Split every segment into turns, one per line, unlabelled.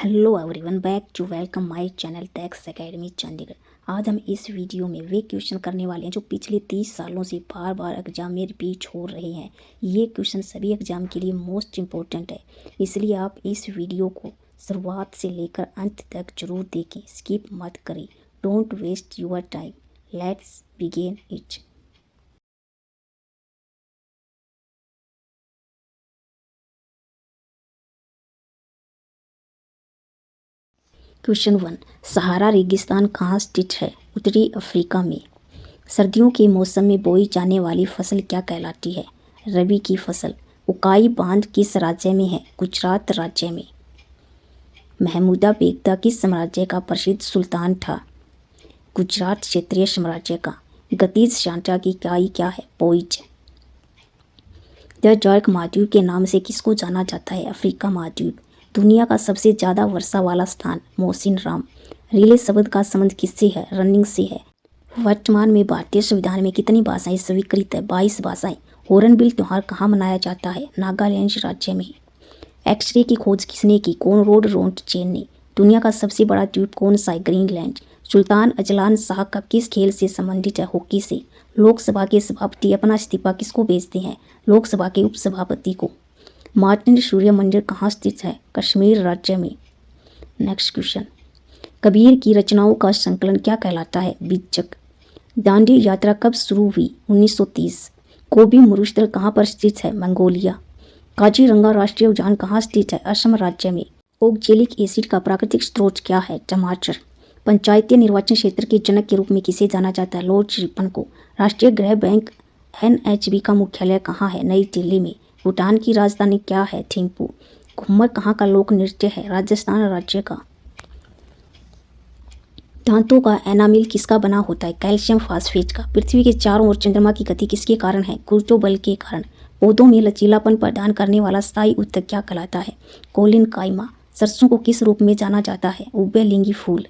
Hello everyone, back to welcome my channel tax academy Chandigarh. आज हम इस वीडियो में वे क्वेश्चन करने वाले हैं जो पिछले 30 सालों से बार बार एग्जाम में रिपीट हो रहे हैं। ये क्वेश्चन सभी एग्जाम के लिए मोस्ट इम्पोर्टेंट है, इसलिए आप इस वीडियो को शुरुआत से लेकर अंत तक जरूर देखें, स्किप मत करें। Don't waste your time, let's begin it. Question 1, Sahara रेगिस्तान कहाँ स्थित है? उत्तरी अफ्रीका में। सर्दियों के मौसम में बोई जाने वाली फसल क्या कहलाती है? रबी की फसल। उकाई बांध किस राज्य में है? गुजरात राज्य में। महमूदा बेगदा किस साम्राज्य का प्रसिद्ध सुल्तान था? गुजरात क्षेत्रीय साम्राज्य का। गतिज सांचा की इकाई क्या है? पोइज। द जर्क महाद्वीप के नाम से किसको जाना जाता है? अफ्रीका महाद्वीप। दुनिया का सबसे ज़्यादा वर्षा वाला स्थान? मोहसिन राम। रिले शब्द का संबंध किससे है? रनिंग से है। वर्तमान में भारतीय संविधान में कितनी भाषाएं स्वीकृत है? 22 भाषाएं। हॉर्नबिल त्योहार कहाँ मनाया जाता है? नागालैंड राज्य में। एक्सरे की खोज किसने की? कोनराड रोन्टगेन ने। दुनिया का सबसे बड़ा द्वीप कौन सा है? ग्रीनलैंड। सुल्तान अजलान शाह का किस खेल से संबंधित है? हॉकी से। लोकसभा के सभापति अपना इस्तीफा किसको भेजते हैं? लोकसभा के उपसभापति को। मार्टिन सूर्य मंदिर कहाँ स्थित है? कश्मीर राज्य में। नेक्स्ट क्वेश्चन, कबीर की रचनाओं का संकलन क्या कहलाता है? बीजक। दांडी यात्रा कब शुरू हुई? 1930। कोबी मरुस्थल कहाँ पर स्थित है? मंगोलिया। काजीरंगा राष्ट्रीय उद्यान कहाँ स्थित है? असम राज्य में। ओक्जेलिक एसिड का प्राकृतिक स्रोत क्या है? टमाटर। पंचायतीय निर्वाचन क्षेत्र के जनक के रूप में किसे जाना जाता है? लॉर्ड रिपन को। राष्ट्रीय गृह बैंक NHB का मुख्यालय कहाँ है? नई दिल्ली में। भूटान की राजधानी क्या है? थिम्पू। घूमर कहाँ का लोक नृत्य है? राजस्थान राज्य का। दांतों का एनामिल किसका बना होता है? कैल्शियम फास्फेट का। पृथ्वी के चारों ओर चंद्रमा की गति किसके कारण है? गुरुत्व बल के कारण। पौधों में लचीलापन प्रदान करने वाला स्थायी ऊतक क्या कहलाता है? कोलिन काइमा। सरसों को किस रूप में जाना जाता है? उभयलिंगी फूल।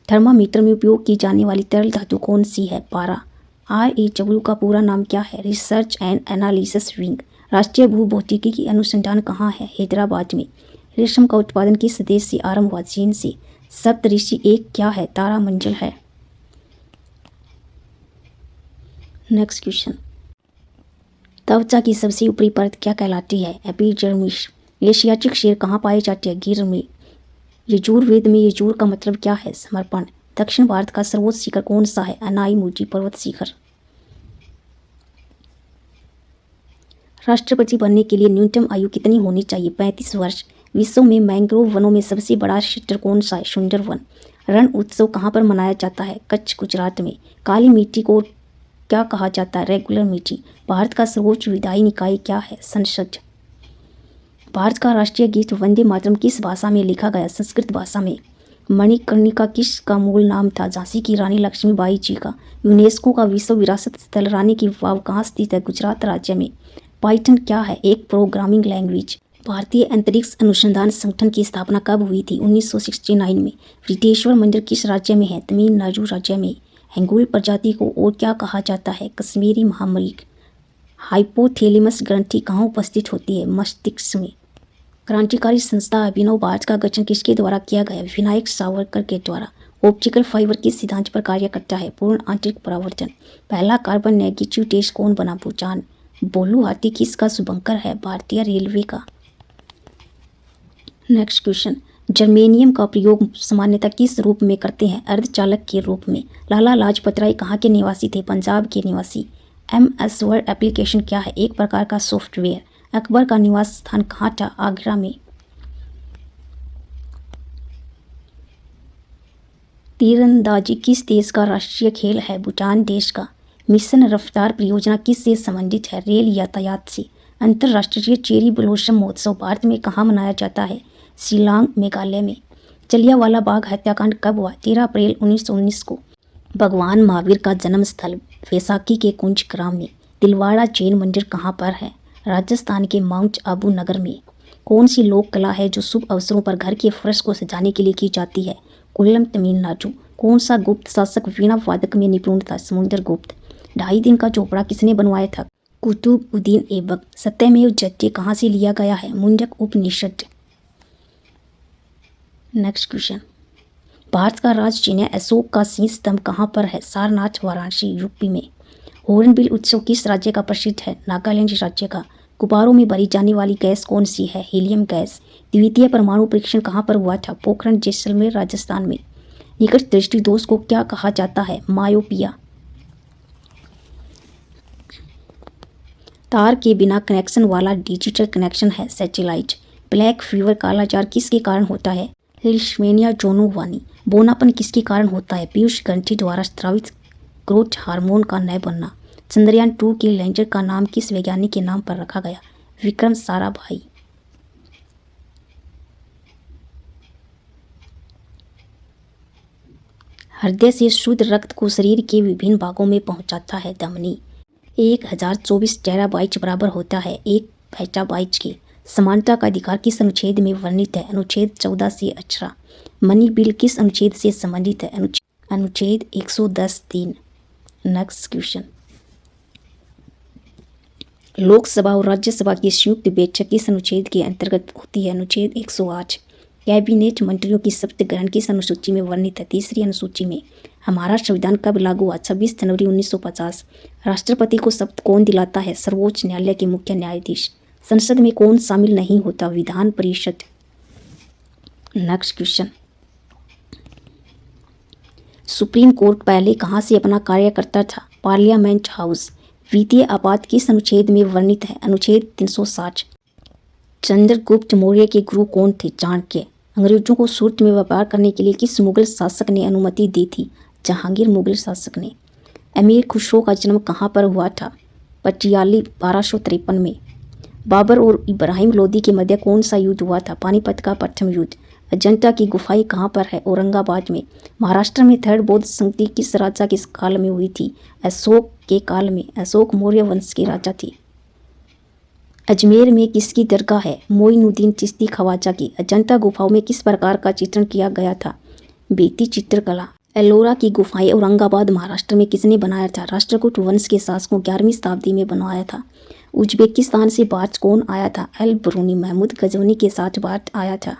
थर्मामीटर में उपयोग की जाने वाली तरल धातु कौन सी है? पारा। RAW का पूरा नाम क्या है? Research and analysis wing. राष्ट्रीय भूभौतिकी की अनुसंधान कहाँ है? हैदराबाद में। रेशम का उत्पादन किस देश से आरंभ हुआ? चीन से। सप्तऋषि एक क्या है? तारामंडल है। नेक्स्ट क्वेश्चन, त्वचा की सबसे ऊपरी परत क्या कहलाती है? एपिडर्मिस। एशियाटिक शेर कहाँ पाए जाते हैं? गिर में। यजुर्वेद में यजुर का मतलब क्या है? समर्पण। दक्षिण भारत का सर्वोच्च शिखर कौन सा है? अनाईमुडी पर्वत शिखर। राष्ट्रपति बनने के लिए न्यूनतम आयु कितनी होनी चाहिए? 35 वर्ष। विश्व में मैंग्रोव वनों में सबसे बड़ा क्षेत्र कौन सा है? सुंदरवन। रण उत्सव कहाँ पर मनाया जाता है? कच्छ गुजरात में। काली मिट्टी को क्या कहा जाता है? रेगुलर मिट्टी। भारत का सर्वोच्च विधायी निकाय क्या है? संसद। भारत का राष्ट्रीय गीत वंदे मातरम किस भाषा में लिखा गया? संस्कृत भाषा में। मणिकर्णिका किस का मूल नाम था? झांसी की रानी लक्ष्मीबाई जी का। यूनेस्को का विश्व विरासत स्थल रानी की वाव कहाँ स्थित है? गुजरात राज्य में। पाइथन क्या है? एक प्रोग्रामिंग लैंग्वेज। भारतीय अंतरिक्ष अनुसंधान संगठन की स्थापना कब हुई थी? 1969 में। वृद्धेश्वर मंदिर किस राज्य में है? तमिलनाडु राज्य में। हेंगुल प्रजाति को और क्या कहा जाता है? कश्मीरी महामृग। हाइपोथैलेमस ग्रंथि कहाँ उपस्थित होती है? मस्तिष्क में। क्रांतिकारी संस्था अभिनव भारत का गठन किसके द्वारा किया गया? विनायक सावरकर के द्वारा। ऑप्टिकल फाइबर किस सिद्धांत पर कार्य करता है? पूर्ण आंतरिक परावर्तन। पहला कार्बन नेगेटिव टेस्ट कौन बना? भूटान। बोलू हाथी किसका शुभंकर है? भारतीय रेलवे का। नेक्स्ट क्वेश्चन, जर्मेनियम का प्रयोग सामान्यतः किस रूप में करते हैं? अर्धचालक के रूप में। लाला लाजपत राय कहाँ के निवासी थे? पंजाब के निवासी। MS वर्ड एप्लीकेशन क्या है? एक प्रकार का सॉफ्टवेयर। अकबर का निवास स्थान कहाँ था? आगरा में। तीरंदाजी किस देश का राष्ट्रीय खेल है? भूटान देश का। मिशन रफ्तार परियोजना किस से संबंधित है? रेल यातायात से। अंतर्राष्ट्रीय चेरी ब्लॉसम महोत्सव भारत में कहाँ मनाया जाता है? शिलांग मेघालय में। जलियांवाला बाग हत्याकांड कब हुआ? 13 अप्रैल 1919 को। भगवान महावीर का जन्म स्थल वैशाखी के कुंज ग्राम में। दिलवाड़ा जैन मंदिर कहाँ पर है? राजस्थान के माउंट आबू नगर में। कौन सी लोक कला है जो शुभ अवसरों पर घर के फर्श को सजाने के लिए की जाती है? कोल्लम तमिलनाडु। कौन सा गुप्त शासक वीणा वादक में निपुण था? समुद्रगुप्त। 2.5 दिन का झोपड़ा किसने बनवाया था? कुतुबुद्दीन ऐबक। सत्यमेव जयते कहाँ से लिया गया है? मुंडक उपनिषद। नेक्स्ट क्वेश्चन, भारत का राज चिन्ह अशोक का शीश स्तंभ कहाँ पर है? सारनाथ, वाराणसी, यूपी में। हॉर्नबिल उत्सव किस राज्य का प्रसिद्ध है? नागालैंड राज्य का। गुब्बारों में भरी जाने वाली गैस कौन सी है? Helium gas. द्वितीय परमाणु परीक्षण कहाँ पर हुआ था? पोखरण, जैसलमेर, राजस्थान में। निकट दृष्टि दोष को क्या कहा जाता है? मायोपिया। तार के बिना कनेक्शन वाला डिजिटल कनेक्शन है सैटेलाइट। ब्लैक फीवर काला जार किसके कारण होता है? लिशमेनिया जोनोवानी। बोनापन किसके कारण होता है? पीयूष ग्रंथि द्वारा स्रावित ग्रोथ हार्मोन का न बनना। चंद्रयान 2 के लैंडर का नाम किस वैज्ञानिक के नाम पर रखा गया? विक्रम साराभाई। हृदय से शुद्ध रक्त को शरीर के विभिन्न भागों में पहुंचाता है धमनी। 1024 टेराबाइट बराबर होता है 1 पेटाबाइट के। समानता का अधिकार किस अनुच्छेद में वर्णित है? अनुच्छेद 14 से 18। मनी बिल किस अनुच्छेद से संबंधित है? अनुच्छेद 110(3). नेक्स्ट क्वेश्चन, लोकसभा और राज्यसभा की संयुक्त बैठक किस अनुच्छेद के अंतर्गत होती है? अनुच्छेद 108। कैबिनेट मंत्रियों की शपथ ग्रहण किस अनुसूची में वर्णित है? तीसरी अनुसूची में। हमारा संविधान कब लागू हुआ? 26 जनवरी 1950। राष्ट्रपति को शपथ कौन दिलाता है? सर्वोच्च न्यायालय के मुख्य न्यायाधीश। संसद में कौन शामिल नहीं होता? Vidhan Parishad. Next question, supreme court पहले कहाँ से अपना कार्य करता था? Parliament house. वित्तीय आपात किस अनुच्छेद में वर्णित है? अनुच्छेद 360। चंद्रगुप्त मौर्य के गुरु कौन थे? चाणक्य। अंग्रेजों को सूरत में व्यापार करने के लिए किस मुगल शासक ने अनुमति दी थी? जहांगीर मुगल शासक ने। अमीर खुसरो का जन्म कहाँ पर हुआ था? पटियाली 1253 में। बाबर और इब्राहिम लोदी के मध्य कौन सा युद्ध हुआ था? पानीपत का प्रथम युद्ध। अजंता की गुफाएं कहाँ पर है? औरंगाबाद में। महाराष्ट्र में थर्ड बौद्ध संधि किस राजा के काल में हुई थी? अशोक के काल में। अशोक मौर्य वंश के राजा थे। अजमेर में किसकी दरगाह है? मोइनुद्दीन चिश्ती ख्वाजा की। अजंता गुफाओं में किस प्रकार का चित्रण किया गया था? बेती चित्रकला। एलोरा की गुफाएं औरंगाबाद महाराष्ट्र में किसने बनाया था? राष्ट्रकूट वंश के शासकों 11वीं शताब्दी में बनवाया था। उज्बेकिस्तान से भारत कौन आया था? अल ब्रूनी। महमूद गजनवी के साथ भारत आया था।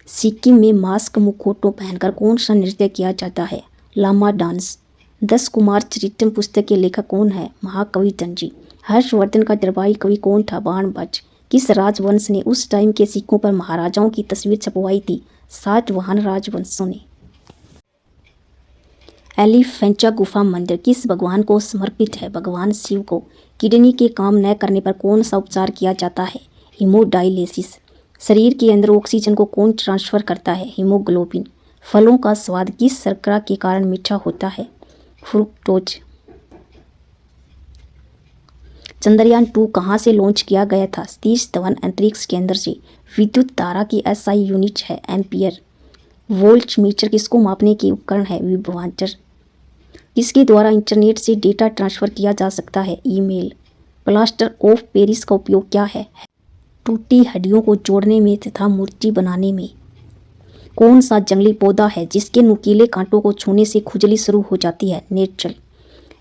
सिक्किम में मास्क मुखौटों पहनकर कौन सा नृत्य किया जाता है? लामा डांस। 10 कुमार चरित्रम पुस्तक के लेखक कौन है? महाकवि तंजी। हर्षवर्धन का दरबारी कवि कौन था? बाणभट्ट। किस राजवंश ने उस टाइम के सिक्कों पर महाराजाओं की तस्वीर छपवाई थी? सातवाहन राजवंशों ने। एलिफेंटा गुफा मंदिर किस भगवान को समर्पित है? भगवान शिव को। किडनी के काम न करने पर कौन सा उपचार किया जाता है? हीमोडायलिसिस। शरीर के अंदर ऑक्सीजन को कौन ट्रांसफर करता है? हीमोग्लोबिन। फलों का स्वाद किस शर्करा के कारण मीठा होता है? फ्रुक्टोज। चंद्रयान 2 कहाँ से लॉन्च किया गया था? सतीश धवन अंतरिक्ष केंद्र से। विद्युत धारा की एसआई यूनिट है एम्पियर। वोल्ट मीटर किसको मापने के उपकरण है? विभवांतर। किसके द्वारा इंटरनेट से डेटा ट्रांसफर किया जा सकता है? ईमेल। प्लास्टर ऑफ पेरिस का उपयोग क्या है? टूटी हड्डियों को जोड़ने में तथा मूर्ति बनाने में। कौन सा जंगली पौधा है जिसके नुकीले कांटों को छूने से खुजली शुरू हो जाती है? नेट्रल।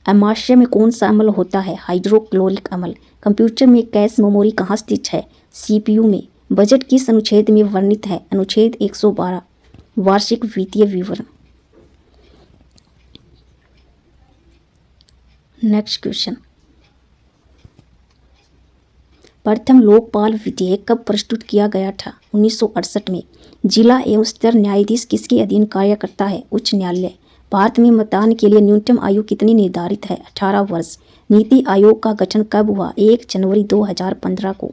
अमाशय में कौन सा अम्ल होता है? हाइड्रोक्लोरिक अम्ल। कंप्यूटर में कैश मेमोरी कहाँ स्थित है? सीपीयू में। बजट किस अनुच्छेद में वर्णित है? अनुच्छेद 112। वार्षिक वित्तीय विवरण। नेक्स्ट क्वेश्चन, प्रथम लोकपाल विधेयक कब प्रस्तुत किया गया था? 1968 में। जिला एवं स्तर न्यायाधीश किसके अधीन कार्य करता है? उच्च न्यायालय। भारत में मतदान के लिए न्यूनतम आयु कितनी निर्धारित है? 18 वर्ष। नीति आयोग का गठन कब हुआ? 1 जनवरी 2015 को।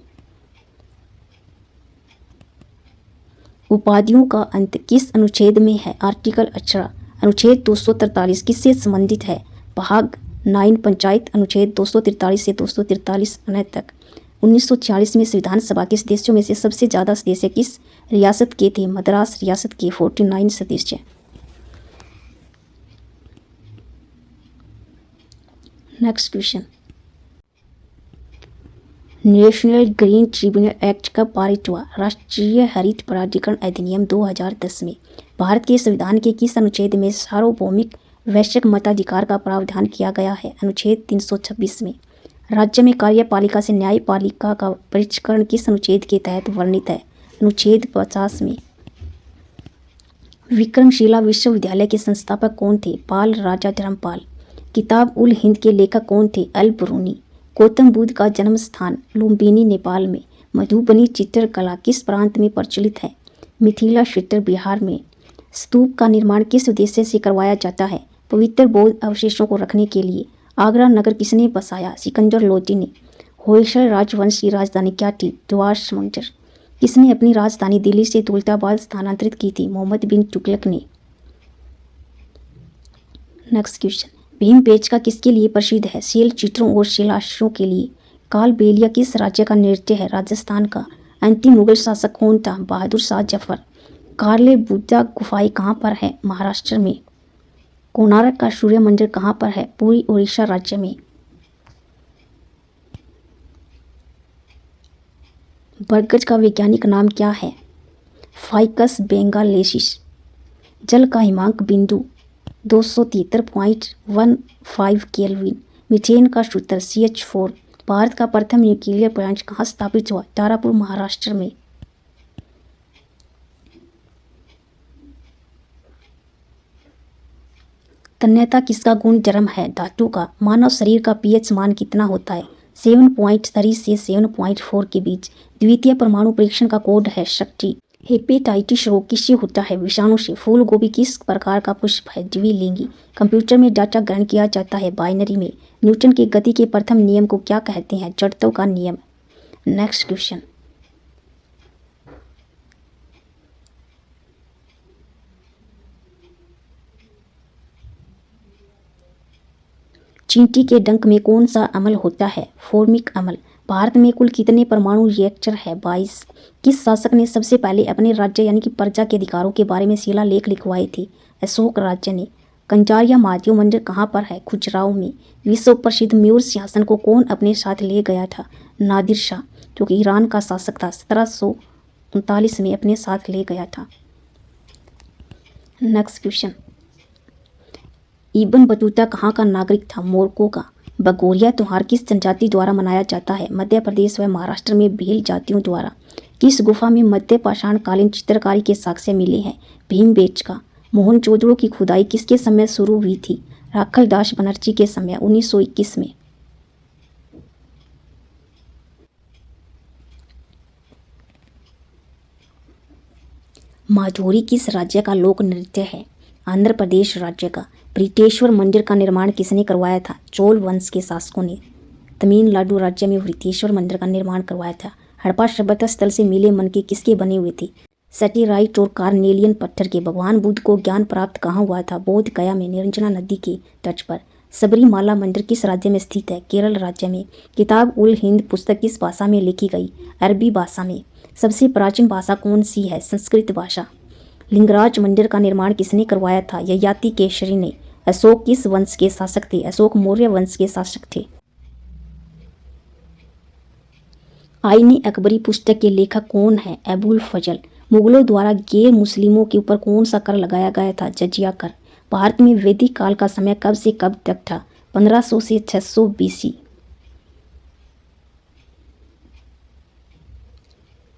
उपाधियों का अंत किस अनुच्छेद में है? आर्टिकल 18। अनुच्छेद 243 किससे संबंधित है? भाग 9 पंचायत। अनुच्छेद 243 से 243 अन्य तक। 1940 में संविधान सभा के सदस्यों में से सबसे ज़्यादा सदस्य किस रियासत के थे? मद्रास रियासत के 49 सदस्य। Next question, national green tribunal act कब पारित हुआ? राष्ट्रीय हरित प्राधिकरण अधिनियम 2010 में। भारत के संविधान के किस अनुच्छेद में सार्वभौमिक वैश्विक मताधिकार का प्रावधान किया गया है? अनुच्छेद 326 में। राज्य में कार्यपालिका से न्यायपालिका का परिष्करण किस अनुच्छेद के तहत वर्णित है? अनुच्छेद 50 में। विक्रमशिला विश्वविद्यालय के संस्थापक कौन थे? पाल राजा धर्मपाल। किताब उल हिंद के लेखक कौन थे? अल बरूनी। गौतम बुद्ध का जन्म स्थान लुम्बिनी नेपाल में। मधुबनी चित्रकला किस प्रांत में प्रचलित है? मिथिला क्षेत्र बिहार में। स्तूप का निर्माण किस उद्देश्य से करवाया जाता है? पवित्र बौद्ध अवशेषों को रखने के लिए। आगरा नगर किसने बसाया? सिकंदर लोदी ने। होयसल राजवंश की राजधानी क्या थी? द्वास मंजर। किसने अपनी राजधानी दिल्ली से दौलताबाद स्थानांतरित की थी? मोहम्मद बिन तुगलक ने। नेक्स्ट क्वेश्चन, भीमबेटका किसके लिए प्रसिद्ध है? शैल चित्रों और शिलान्यासों के लिए। कालबेलिया किस राज्य का नृत्य है? राजस्थान का। अंतिम मुगल शासक कौन था? बहादुर शाह जफर। कार्ले बुद्धा गुफाएं कहाँ पर है? महाराष्ट्र में। कोणार्क का सूर्य मंदिर कहाँ पर है? पूरी उड़ीसा राज्य में। बरगद का वैज्ञानिक नाम क्या है? फाइकस बेंगालेसिस। जल का हिमांक बिंदु 273.15 केल्विन। मीथेन का सूत्र CH4। भारत का प्रथम न्यूक्लियर प्लांट कहाँ स्थापित हुआ? तारापुर महाराष्ट्र में। तन्यता किसका गुण जर्म है? धातु का। मानव शरीर का pH मान कितना होता है? 7.3 से 7.4 के बीच। द्वितीय परमाणु परीक्षण का कोड है शक्ति। हेपेटाइटिस रोग किससे होता है? विषाणु से। फूल गोभी किस प्रकार का पुष्प है? द्विलिंगी। कंप्यूटर में डाटा ग्रहण किया जाता है बाइनरी में। न्यूटन के गति के प्रथम नियम को क्या कहते हैं? जड़त्व का नियम। नेक्स्ट क्वेश्चन, चींटी के डंक में कौन सा अम्ल होता है? फॉर्मिक अम्ल। भारत में कुल कितने परमाणु रिएक्टर है? 22। किस शासक ने सबसे पहले अपने राज्य यानी कि प्रजा के अधिकारों के बारे में शिलालेख लिखवाए थे? अशोक राज्य ने। कंजारिया महादेव मंदिर कहाँ पर है? खजुराहो में। विश्व प्रसिद्ध मयूर सिंहासन को कौन अपने साथ ले गया था? नादिर शाह, जो कि ईरान का शासक था, 1739 में अपने साथ ले गया था। नेक्स्ट क्वेश्चन, इब्न बतूता कहाँ का नागरिक था? मोरक्को का। भगोरिया त्योहार किस जनजाति द्वारा मनाया जाता है? मध्य प्रदेश व महाराष्ट्र में भील जातियों द्वारा। किस गुफा में मध्य पाषाण कालीन चित्रकारी के साक्ष्य मिले हैं? भीमबेटका। मोहनजोदड़ो की खुदाई किसके समय शुरू हुई थी? राखलदास बनर्जी के समय 1921 में। माधुरी किस राज्य का लोक नृत्य है? आंध्र प्रदेश राज्य का। बृहतेश्वर मंदिर का निर्माण किसने करवाया था? चोल वंश के शासकों ने। तमिलनाडु राज्य में बृहतेश्वर मंदिर का निर्माण करवाया था। हड़प्पा सभ्यता स्थल से मिले मनके किसके बने हुए थे? सैटेलाइट और कार्नेलियन पत्थर के। भगवान बुद्ध को ज्ञान प्राप्त कहाँ हुआ था? बोध गया में, निरंजना नदी के तट पर। सबरीमाला मंदिर किस राज्य में स्थित है? केरल राज्य में। किताब उल हिंद पुस्तक किस भाषा में लिखी गई? अरबी भाषा में। सबसे प्राचीन भाषा कौन सी है? संस्कृत भाषा। लिंगराज मंदिर का निर्माण किसने करवाया था? ययाति केशरी ने। अशोक किस वंश के शासक थे? अशोक मौर्य वंश के शासक थे। आईने अकबरी पुस्तक के लेखक कौन है? अबुल फजल। मुगलों द्वारा गैर मुस्लिमों के ऊपर कौन सा कर लगाया गया था? जजिया कर। भारत में वैदिक काल का समय कब से कब तक था? 1500 से 600 BC।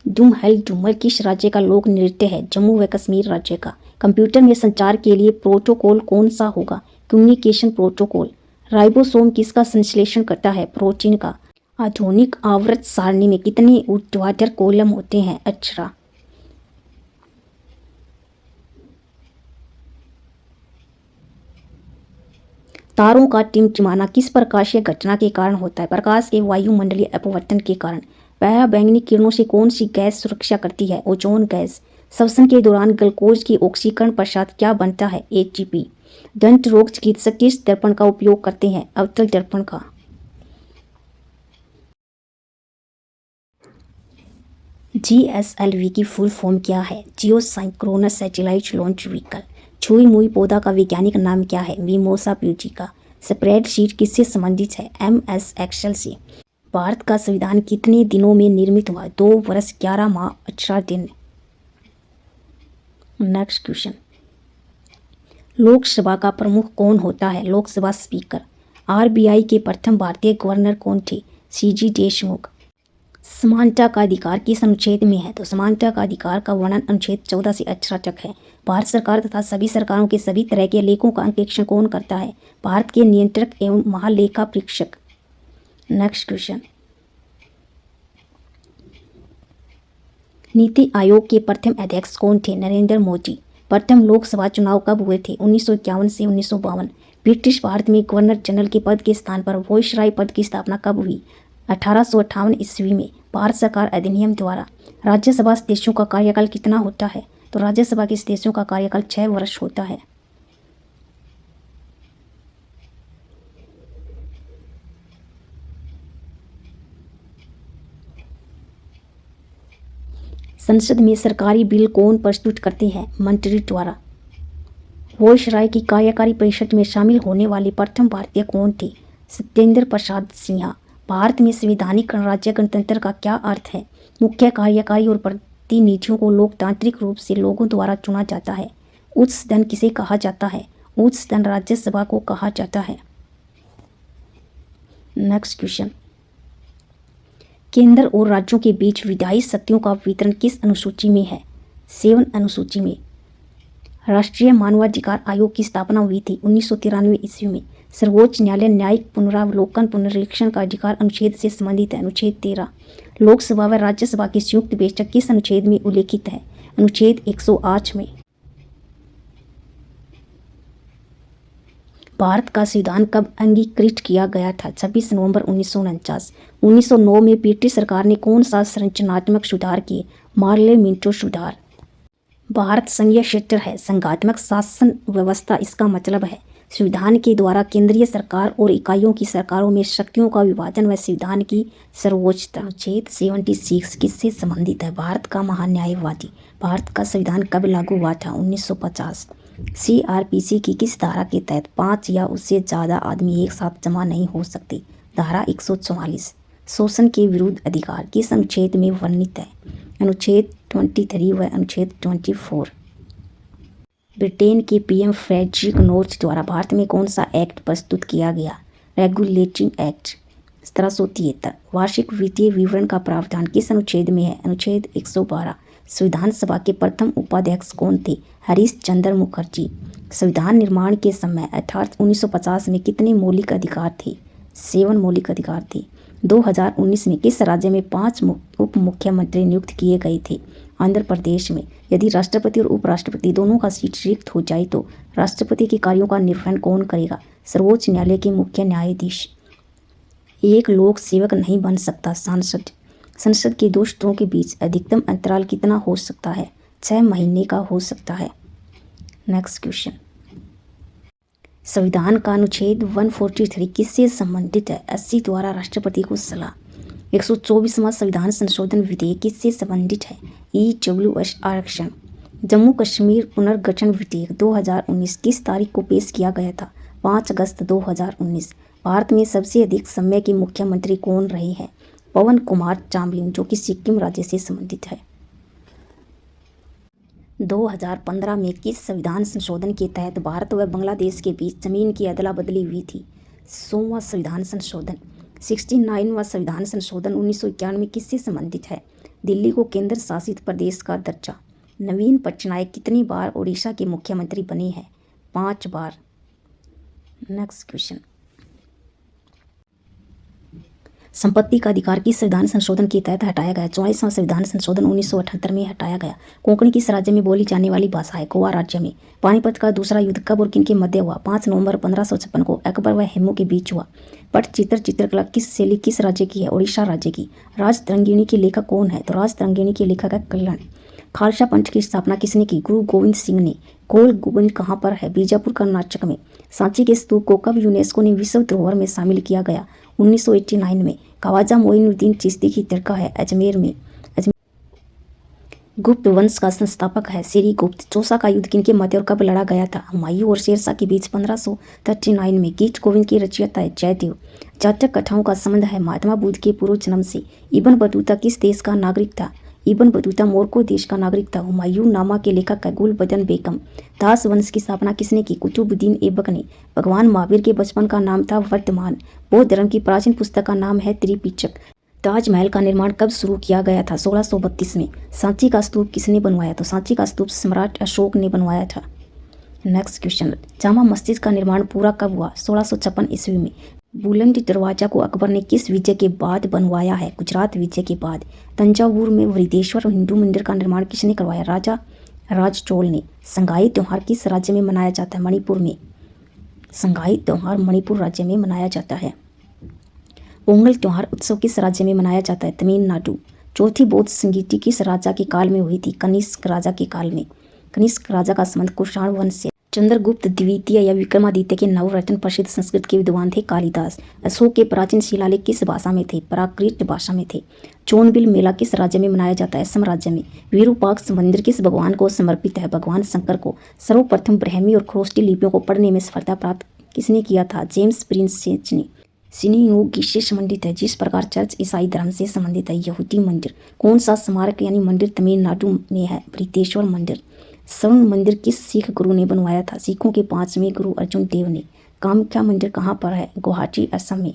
दुम हल झूमर किस राज्य का लोक नृत्य है? जम्मू व कश्मीर राज्य का। कंप्यूटर में संचार के लिए प्रोटोकॉल कौन सा होगा? Communication protocol. राइबोसोम किसका संश्लेषण करता है? प्रोटीन का। आधुनिक आवर्त सारणी में कितने ऊर्ध्वाधर कॉलम होते हैं? 18। तारों का टिमटिमाना किस प्रकाशीय घटना के कारण होता है? प्रकाश के वायुमंडलीय अपवर्तन के कारण। पहला बैंगनी किरणों से कौन सी गैस सुरक्षा करती है? Ozone gas. श्वसन के दौरान ग्लूकोज की ऑक्सीकरण पश्चात क्या बनता है? ATP। दंत रोग चिकित्सक किस दर्पण का उपयोग करते हैं? अवतल दर्पण का। GSLV की फुल फॉर्म क्या है? जियो साइंक्रोनस सैटेलाइट लॉन्च व्हीकल। छुई मुई पौधा का वैज्ञानिक नाम क्या है? मिमोसा प्यूजिका। स्प्रेडशीट किससे संबंधित है? MS एक्सेल से। भारत का संविधान कितने दिनों में निर्मित हुआ? 2 वर्ष 11 माह 18 दिन। नेक्स्ट क्वेश्चन, लोकसभा का प्रमुख कौन होता है? लोकसभा स्पीकर। आरबीआई के प्रथम भारतीय गवर्नर कौन थे? सीजी देशमुख। समानता का अधिकार किस अनुच्छेद में है? तो समानता का अधिकार का वर्णन अनुच्छेद 14 से 18 तक है। भारत सरकार तथा सभी सरकारों के सभी तरह के लेखों का अंकेक्षण कौन करता है? भारत के नियंत्रक एवं महालेखा परीक्षक। नेक्स्ट क्वेश्चन, नीति आयोग के प्रथम अध्यक्ष कौन थे? नरेंद्र मोदी। प्रथम लोकसभा चुनाव कब हुए थे? 1951 से 1952। ब्रिटिश भारत में गवर्नर जनरल के पद के स्थान पर वायसराय पद की स्थापना कब हुई? 1858 ईस्वी में। भारत सरकार अधिनियम द्वारा राज्यसभा सदस्यों का कार्यकाल कितना होता है? तो राज्यसभा के सदस्यों का कार्यकाल 6 वर्ष होता है। संसद में सरकारी बिल कौन प्रस्तुत करते हैं? मंत्री द्वारा। वायसराय की कार्यकारी परिषद में शामिल होने वाले प्रथम भारतीय कौन थे? सत्येंद्र प्रसाद सिन्हा। भारत में संवैधानिक गणराज्य गणतंत्र का क्या अर्थ है? मुख्य कार्यकारी और प्रतिनिधियों को लोकतांत्रिक रूप से लोगों द्वारा चुना जाता है। उच्च सदन किसे कहा जाता है? उच्च सदन राज्यसभा को कहा जाता है। नेक्स्ट क्वेश्चन, केंद्र और राज्यों के बीच विधायी शक्तियों का वितरण किस अनुसूची में है? 7 अनुसूची में। राष्ट्रीय मानवाधिकार आयोग की स्थापना हुई थी 1993 ईस्वी में। सर्वोच्च न्यायालय न्यायिक पुनरावलोकन पुनरीक्षण का अधिकार अनुच्छेद से संबंधित है। अनुच्छेद 13। लोकसभा व राज्यसभा की संयुक्त बैठक किस अनुच्छेद में उल्लेखित है? अनुच्छेद 108 में। भारत का संविधान कब अंगीकृत किया गया था? 26 नवंबर 1949। 1909 में ब्रिटिश सरकार ने कौन सा संरचनात्मक सुधार किए? मार्ले मिंटो सुधार। भारत संघीय क्षेत्र है। संघात्मक शासन व्यवस्था इसका मतलब है संविधान के द्वारा केंद्रीय सरकार और इकाइयों की सरकारों में शक्तियों का विभाजन व संविधान की सर्वोच्चता। अनुच्छेद 76 किससे संबंधित है? भारत का महान्यायवादी। भारत का संविधान कब लागू हुआ था? 1950। सीआरपीसी की किस धारा के तहत 5 या उससे ज़्यादा आदमी एक साथ जमा नहीं हो सकते? धारा 144। शोषण के विरुद्ध अधिकार किस अनुच्छेद में वर्णित है? अनुच्छेद 23 व अनुच्छेद 24। ब्रिटेन के पीएम फ्रेडरिक नोच द्वारा भारत में कौन सा एक्ट प्रस्तुत किया गया? Regulating act 1773। वार्षिक वित्तीय विवरण का प्रावधान किस अनुच्छेद में है? अनुच्छेद 112। संविधान सभा के प्रथम उपाध्यक्ष कौन थे? हरीश चंद्र मुखर्जी। संविधान निर्माण के समय अर्थात 1950 में कितने मौलिक अधिकार थे? 7 मौलिक अधिकार थे। 2019 में किस राज्य में 5 उप मुख्यमंत्री नियुक्त किए गए थे? आंध्र प्रदेश में। यदि राष्ट्रपति और उपराष्ट्रपति दोनों का सीट रिक्त हो जाए तो राष्ट्रपति के कार्यों का निर्वहन कौन करेगा? सर्वोच्च न्यायालय के मुख्य न्यायाधीश। एक लोक सेवक नहीं बन सकता सांसद। संसद के 2 सत्रों के बीच अधिकतम अंतराल कितना हो सकता है? 6 महीने का हो सकता है। नेक्स्ट क्वेश्चन, संविधान का अनुच्छेद 143 किससे संबंधित है? 80 द्वारा राष्ट्रपति को सलाह। 124वां संविधान संशोधन विधेयक किससे संबंधित है? ईडब्ल्यूएस आरक्षण। जम्मू कश्मीर पुनर्गठन विधेयक 2019 किस तारीख को पेश किया गया था? 5 अगस्त 2019। भारत में सबसे अधिक समय के मुख्यमंत्री कौन रहे हैं? पवन कुमार चामलिंग, जो कि सिक्किम राज्य से संबंधित है। 2015 में किस संविधान संशोधन के तहत भारत व बांग्लादेश के बीच जमीन की अदला बदली हुई थी? 100वां संविधान संशोधन। 69वां संविधान संशोधन 1991 किससे संबंधित है? दिल्ली को केंद्र शासित प्रदेश का दर्जा। नवीन पटनायक कितनी बार ओडिशा के मुख्यमंत्री बने हैं? 5 बार। नेक्स्ट क्वेश्चन, संपत्ति का अधिकार किस संविधान संशोधन के तहत हटाया गया? 44वां संविधान संशोधन 1978 में हटाया गया। कोंकणी किस राज्य में बोली जाने वाली भाषा है? गोवा राज्य में। पानीपत का दूसरा युद्ध कब और किनके मध्य हुआ? 5 नवंबर 1556 को अकबर व हेमू के बीच हुआ। पटचित्र चित्रकला किस शैली किस राज्य की है? उड़ीसा राज्य की। राजतरंगिणी के लेखक कौन है? तो राजतरंगिणी के लेखक है कल्याण। खालसा पंथ की स्थापना किसने की? गुरु गोविंद सिंह ने। गोल गोविंद कहाँ पर है? बीजापुर कर्नाटक में। सांची के स्तूप को कब यूनेस्को ने विश्व धरोहर में शामिल किया गया? 1989 में। ख्वाजा मोइनुद्दीन चिश्ती की दरगाह है अजमेर में। गुप्त वंश का संस्थापक है श्री गुप्त। चौसा का युद्ध किनके मध्य और कब लड़ा गया था? हुमायूं और शेरशाह के बीच 1539 में। गीत गोविंद की रचयिता है जयदेव। जातक कथाओं का संबंध है महात्मा बुद्ध के पूर्व जन्म से। इब्न बतूता किस देश का नागरिक था? इब्न बतूता मोरक्को देश का नागरिक था। हुमायूं नामा के लेखक है गुलबदन बेगम। दास वंश की स्थापना किसने की? कुतुबुद्दीन ऐबक ने। भगवान महावीर के बचपन का नाम था वर्धमान। बौद्ध धर्म की प्राचीन पुस्तक का नाम है त्रिपिटक। ताजमहल का निर्माण कब शुरू किया गया था? 1632 में। सांची का स्तूप किसने बनवाया? तो सांची का स्तूप सम्राट अशोक ने बनवाया था। नेक्स्ट क्वेश्चन, जामा मस्जिद का निर्माण पूरा कब हुआ? 1656 ईस्वी में। बुलंद दरवाजा को अकबर ने किस विजय के बाद बनवाया है? गुजरात विजय के बाद। तंजावुर में वृद्धेश्वर हिंदू मंदिर का निर्माण किसने करवाया? राजा राजचोल ने। संगाई त्योहार किस राज्य में मनाया जाता है? मणिपुर में। संगाई त्योहार मणिपुर राज्य में मनाया जाता है। पोंगल त्योहार उत्सव किस राज्य में मनाया जाता है? तमिलनाडु। चौथी बौद्ध संगीति किस राजा के काल में हुई थी? कनिष्क राजा के काल में। कनिष्क राजा का संबंध कुषाण वंश से। चंद्रगुप्त द्वितीय या विक्रमादित्य के नवरत्न प्रसिद्ध संस्कृत के विद्वान थे कालिदास। अशोक के प्राचीन शिलालेख किस भाषा में थे? प्राकृत भाषा में थे। चोनबिल मेला किस राज्य में मनाया जाता है? असम राज्य में। विरूपाक्ष मंदिर किस भगवान को समर्पित है? भगवान शंकर को। सर्वप्रथम ब्राह्मी और ख्रोष्टी लिपियों को पढ़ने में सफलता प्राप्त किसने किया था? जेम्स प्रिंस ने। सिनीयोग किससे संबंधित है? जिस प्रकार चर्च ईसाई धर्म से संबंधित है। यहूदी मंदिर। कौन सा स्मारक यानी मंदिर तमिलनाडु में है? बृहदेश्वर मंदिर। स्वर्ण मंदिर किस सिख गुरु ने बनवाया था? सिखों के 5वें गुरु अर्जुन देव ने। कामाख्या मंदिर कहाँ पर है? गुवाहाटी असम में।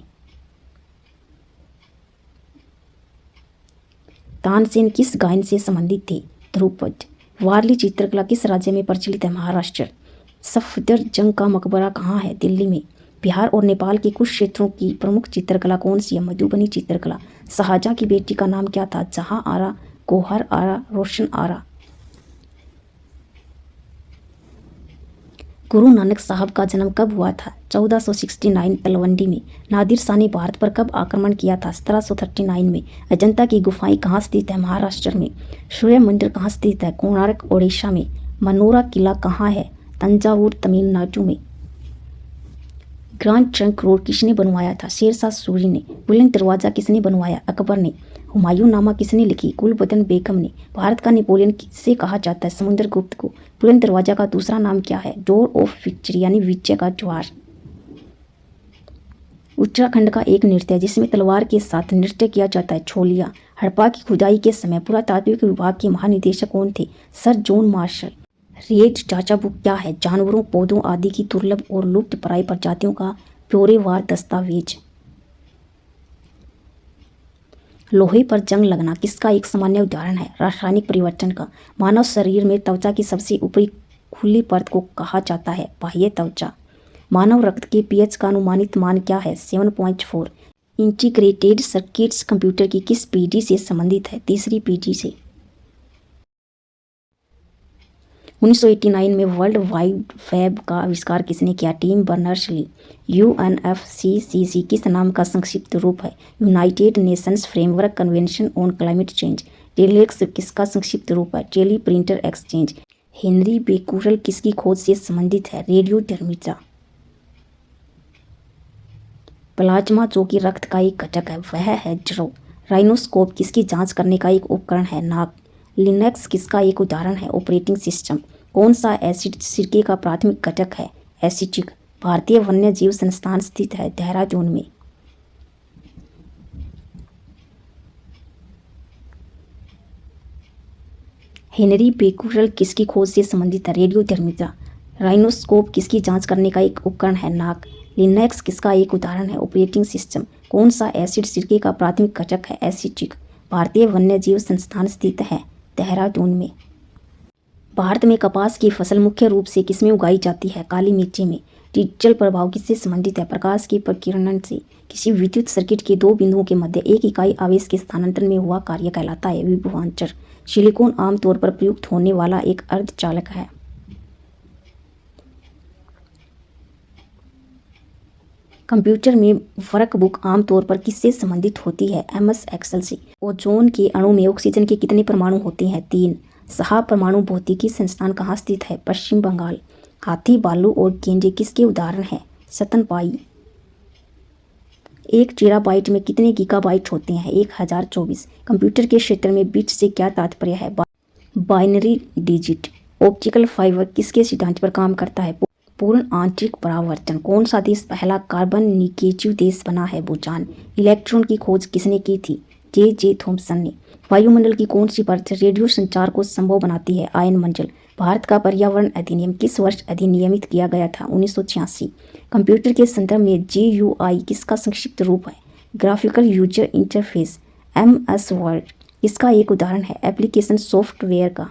तानसेन किस गायन से संबंधित थे? ध्रुपद। वारली चित्रकला किस राज्य में प्रचलित है? महाराष्ट्र। सफदरजंग का मकबरा कहाँ है? दिल्ली में। बिहार और नेपाल के कुछ क्षेत्रों की प्रमुख चित्रकला कौन सी है? मधुबनी चित्रकला। शाहजहां की बेटी का नाम क्या था? जहां आरा, गौहर आरा, रोशन आरा। गुरु नानक साहब का जन्म कब हुआ था? 1469 तलवंडी में। नादिर शाह ने भारत पर कब आक्रमण किया था? 1739 में। अजंता की गुफाएं कहाँ स्थित है? महाराष्ट्र में। सूर्य मंदिर कहाँ स्थित है? कोणार्क ओडिशा में। मनोरा किला कहाँ है? तंजावुर तमिलनाडु में। ग्रांड ट्रंक रोड किसने बनवाया था? शेरशाह सूरी ने। बुलंद दरवाजा किसने बनवाया? अकबर ने। हुमायूं नामा किसने लिखी? गुलबदन बेगम ने। भारत का नेपोलियन किसे कहा जाता है? समुद्रगुप्त को। बुलंद दरवाजा का दूसरा नाम क्या है? डोर ऑफ विक्ट्री यानी विजय का द्वार। उत्तराखंड का एक नृत्य जिसमें तलवार के साथ नृत्य किया जाता है, छोलिया। हड़प्पा की खुदाई के समय पुरातात्विक विभाग के महानिदेशक कौन थे? Sir John Marshall. रेड चाचा बुक क्या है? जानवरों, पौधों आदि की दुर्लभ और लुप्त प्राय प्रजातियों का ब्यौरेवार दस्तावेज। लोहे पर जंग लगना किसका एक सामान्य उदाहरण है? रासायनिक परिवर्तन का। मानव शरीर में त्वचा की सबसे ऊपरी खुली परत को कहा जाता है बाह्य त्वचा। मानव रक्त के पीएच का अनुमानित मान क्या है? 7.4। इंटीग्रेटेड सर्किट्स कंप्यूटर की किस पीढ़ी से संबंधित है? तीसरी पीढ़ी से। 1989 में वर्ल्ड वाइड वेब का आविष्कार किसने किया? Tim Berners-Lee. UNFCCC किस नाम का संक्षिप्त रूप है? United Nations Framework Convention on Climate Change. Telex किसका संक्षिप्त रूप है? Tele printer exchange. Henry Becquerel किसकी खोज से संबंधित है? रेडियोधर्मिता। प्लाज्मा जो कि रक्त का एक घटक है वह है ड्रो। राइनोस्कोप किसकी जांच करने का एक उपकरण है? नाक। लिनक्स किसका एक उदाहरण है? Operating system. कौन सा एसिड सिरके का प्राथमिक घटक है? एसिटिक। भारतीय वन्य जीव संस्थान स्थित है देहरादून में। हेनरी बेकुरल किसकी खोज से संबंधित है? रेडियोधर्मिता। राइनोस्कोप किसकी जांच करने का एक उपकरण है? नाक। लिनक्स किसका एक उदाहरण है? Operating system. कौन सा एसिड सिरके का प्राथमिक घटक है? एसिटिक। भारतीय वन्य जीव संस्थान स्थित है देहरादून में। भारत में कपास की फसल मुख्य रूप से किसमें उगाई जाती है? काली मिट्टी में। डिजिटल प्रभाव किससे संबंधित है? प्रकाश के प्रकीर्णन से। किसी विद्युत सर्किट के दो बिंदुओं के मध्य एक इकाई आवेश के स्थानांतरण में हुआ कार्य कहलाता है विभवांतर। सिलिकॉन आमतौर पर प्रयुक्त होने वाला एक अर्धचालक है। कंप्यूटर में वर्कबुक आमतौर पर किससे संबंधित होती है? MS एक्सेल से। ओजोन के अणु में ऑक्सीजन के कितने परमाणु होते हैं? 3। शाह परमाणु भौतिकी संस्थान कहाँ स्थित है? पश्चिम बंगाल। हाथी, भालू और गेंडे किसके उदाहरण हैं? स्तनपायी। 1 टेराबाइट में कितने गीगाबाइट होते हैं? 1024। कंप्यूटर के क्षेत्र में बिट से क्या तात्पर्य है? Binary digit. ऑप्टिकल फाइबर किसके सिद्धांत पर काम करता है? पूर्ण आंतरिक परावर्तन। कौन सा देश पहला कार्बन निगेटिव देश बना है? भूटान। इलेक्ट्रॉन की खोज किसने की थी? जे थॉम्सन ने। वायुमंडल की कौन सी परत रेडियो संचार को संभव बनाती है? आयन मंडल। भारत का पर्यावरण अधिनियम किस वर्ष अधिनियमित किया गया था? 1986। कंप्यूटर के संदर्भ में GUI किसका संक्षिप्त रूप है? Graphical user interface. MS word इसका एक उदाहरण है? एप्लीकेशन सॉफ्टवेयर का।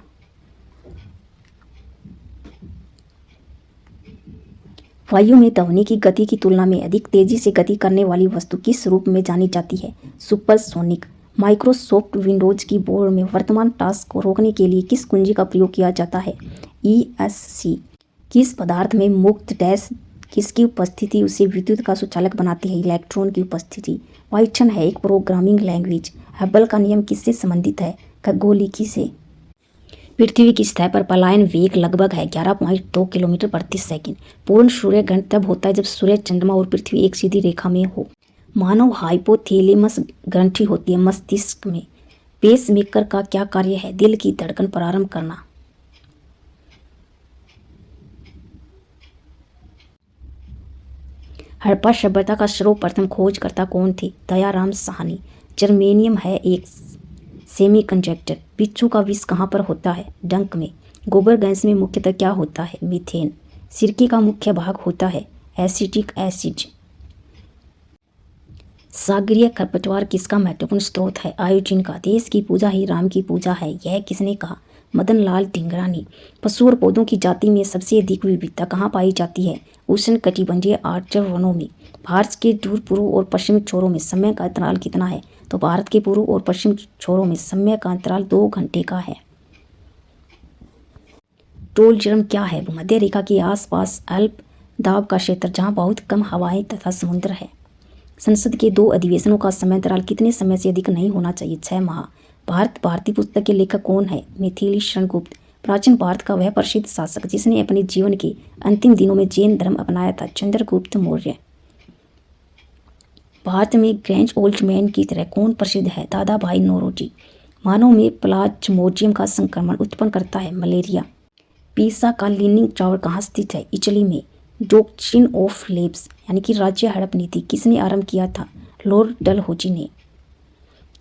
वायु में ध्वनि की गति की तुलना में अधिक तेजी से गति करने वाली वस्तु किस रूप में जानी जाती है? सुपरसोनिक। माइक्रोसॉफ्ट विंडोज की बोर्ड में वर्तमान टास्क को रोकने के लिए किस कुंजी का प्रयोग किया जाता है? ESC। किस पदार्थ में मुक्त डैश किसकी उपस्थिति उसे विद्युत का सुचालक बनाती है? इलेक्ट्रॉन की उपस्थिति। पाइथन है एक प्रोग्रामिंग लैंग्वेज। हबल का नियम किससे संबंधित है? खगोलिकी से। पृथ्वी की सतह पर पलायन वेग लगभग है 11.2 किलोमीटर प्रति सेकंड। पूर्ण सूर्य ग्रहण तब होता है जब सूर्य, चंद्रमा और पृथ्वी एक सीधी रेखा में हो। मानव हाइपोथैलेमस ग्रंथि होती है मस्तिष्क में। पेसमेकर का क्या कार्य है? दिल की धड़कन प्रारंभ करना। हड़प्पा सभ्यता का सर्वप्रथम खोजकर्ता कौन थे? दयाराम साहनी। जर्मेनियम है एक सेमीकंडक्टर। बिच्छू का विष कहाँ पर होता है? डंक में। गोबर गैस में मुख्यतः क्या होता है? मीथेन। सिरके का मुख्य भाग होता है एसिटिक एसिड। सागरीय खरपतवार किसका महत्वपूर्ण स्रोत है? आयोडीन का। देश की पूजा ही राम की पूजा है, यह किसने कहा? मदन लाल धिंगरा ने। पशु और पौधों की जाति में सबसे अधिक विविधता कहाँ पाई जाती है? उष्णकटिबंधीय आर्द्र वनों में। भारत के दूर पूर्व और पश्चिमी छोरों में समय का अंतराल कितना है? तो भारत के पूर्व और पश्चिम छोरों में समय का अंतराल 2 घंटे का है। टोलजर्म क्या है? भूमध्य रेखा के आसपास अल्प दाब का क्षेत्र जहाँ बहुत कम हवाएं तथा समुद्र है। संसद के 2 अधिवेशनों का समय अंतराल कितने समय से अधिक नहीं होना चाहिए? 6 माह। भारतीय पुस्तक के लेखक कौन है? मिथिली शरण गुप्त। प्राचीन भारत का वह प्रसिद्ध शासक जिसने अपने जीवन के अंतिम दिनों में जैन धर्म अपनाया था? चंद्रगुप्त मौर्य। भारत में ग्रैंड ओल्ड मैन की तरह कौन प्रसिद्ध है? दादा भाई नौरोजी। मानव में प्लाज्मोडियम का संक्रमण उत्पन्न करता है? मलेरिया। पीसा का लीनिंग टावर कहाँ स्थित है? इटली में। डॉक्ट्रिन ऑफ लेब्स यानी कि राज्य हड़प नीति किसने आरंभ किया था? लॉर्ड डलहौजी ने।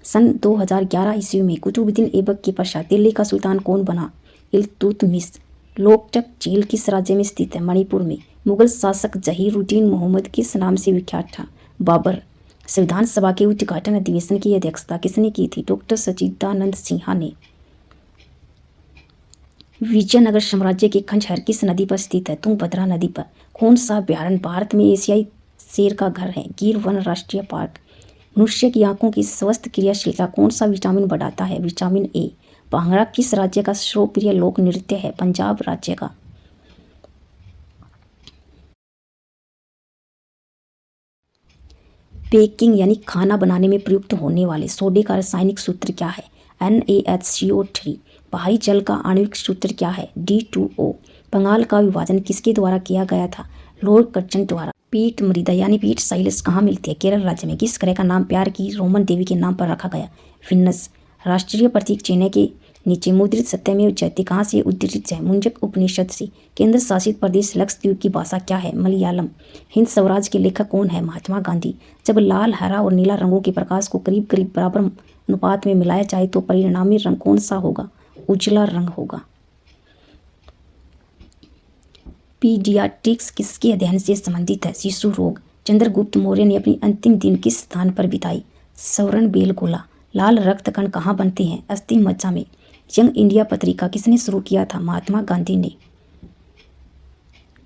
सन 2011 ईस्वी में कुतुबुद्दीन ऐबक के पश्चात दिल्ली का सुल्तान कौन बना? इल्तुतमिश। लोकटक झील किस राज्य में स्थित है? मणिपुर में। मुगल शासक जहीरुद्दीन मोहम्मद किस नाम से विख्यात था? बाबर। संविधान सभा के उद्घाटन अधिवेशन की अध्यक्षता किसने की थी? डॉक्टर सच्चिदानंद सिन्हा ने। विजयनगर साम्राज्य के खंडहर किस नदी पर स्थित है? तुंगभद्रा नदी पर। कौन सा अभ्यारण्य भारत में एशियाई शेर का घर है? गिर वन राष्ट्रीय पार्क। मनुष्य की आंखों की स्वस्थ क्रियाशीलता कौन सा विटामिन बढ़ाता है? Vitamin A. भांगड़ा किस राज्य का सर्वप्रिय लोक नृत्य है? पंजाब राज्य का। बेकिंग यानी खाना बनाने में प्रयुक्त होने वाले सोडे का रासायनिक सूत्र क्या है? NaHCO3। बाहरी जल का आणविक सूत्र क्या है? D2O। बंगाल का विभाजन किसके द्वारा किया गया था? लॉर्ड कर्जन द्वारा। पीठ मृदा यानी पीठ साइलस कहाँ मिलती है? केरल राज्य में। किस ग्रह का नाम प्यार की रोमन देवी के नाम पर रखा गया? विनस। राष्ट्रीय प्रतीक चिन्ह के नीचे मुद्रित सत्यमेव जयते कहाँ से उद्धृत है? मुंजक उपनिषद से। केंद्र शासित प्रदेश लक्षद्वीप की भाषा क्या है? मलयालम। हिंद स्वराज के लेखक कौन है? महात्मा गांधी। जब लाल, हरा और नीला रंगों के प्रकाश को करीब करीब बराबर अनुपात में मिलाया जाए तो परिणामी रंग कौन सा होगा? उजला रंग होगा। पीडियाट्रिक्स किसके अध्ययन से संबंधित है? शिशु रोग। चंद्रगुप्त मौर्य ने अपनी अंतिम दिन किस स्थान पर बिताई? सवर्ण बेलगोला। लाल रक्त कण कहाँ बनते हैं? अस्थि मज्जा में। यंग इंडिया पत्रिका किसने शुरू किया था? महात्मा गांधी ने।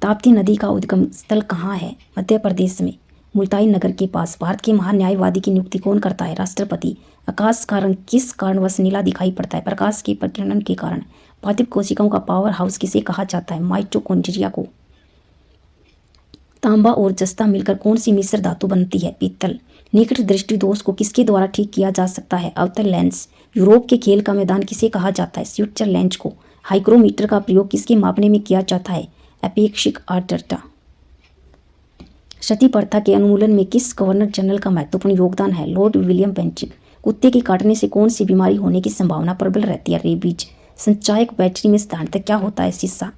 ताप्ती नदी का उद्गम स्थल कहाँ है? मध्य प्रदेश में। मुल्ताई नगर के पास। भारत के महान न्यायवादी की नियुक्ति कौन करता है? राष्ट्रपति। आकाश का रंग किस कारणवश नीला दिखाई पड़ता है? प्रकाश के प्रकीर्णन के कारण। पार्थिव कोशिकाओं का पावर हाउस किसे कहा जाता है? माइटोकॉन्ड्रिया को। तांबा और जस्ता मिलकर कौन सी मिश्र धातु बनती है? पीतल। निकट दृष्टि दोष को किसके द्वारा ठीक किया जा सकता है? अवतल लेंस। यूरोप के खेल का मैदान किसे कहा जाता है? स्विट्जरलैंड को। हाइग्रोमीटर का प्रयोग किसके मापने में किया जाता है? अपेक्षिक आर्द्रता। सती प्रथा के उन्मूलन में किस गवर्नर जनरल का महत्वपूर्ण योगदान है? Lord William Bentinck. कुत्ते के काटने से कौन सी बीमारी होने की संभावना प्रबल रहती है? रेबीज। संचायक बैटरी में साधारणतः क्या होता है? शीशा।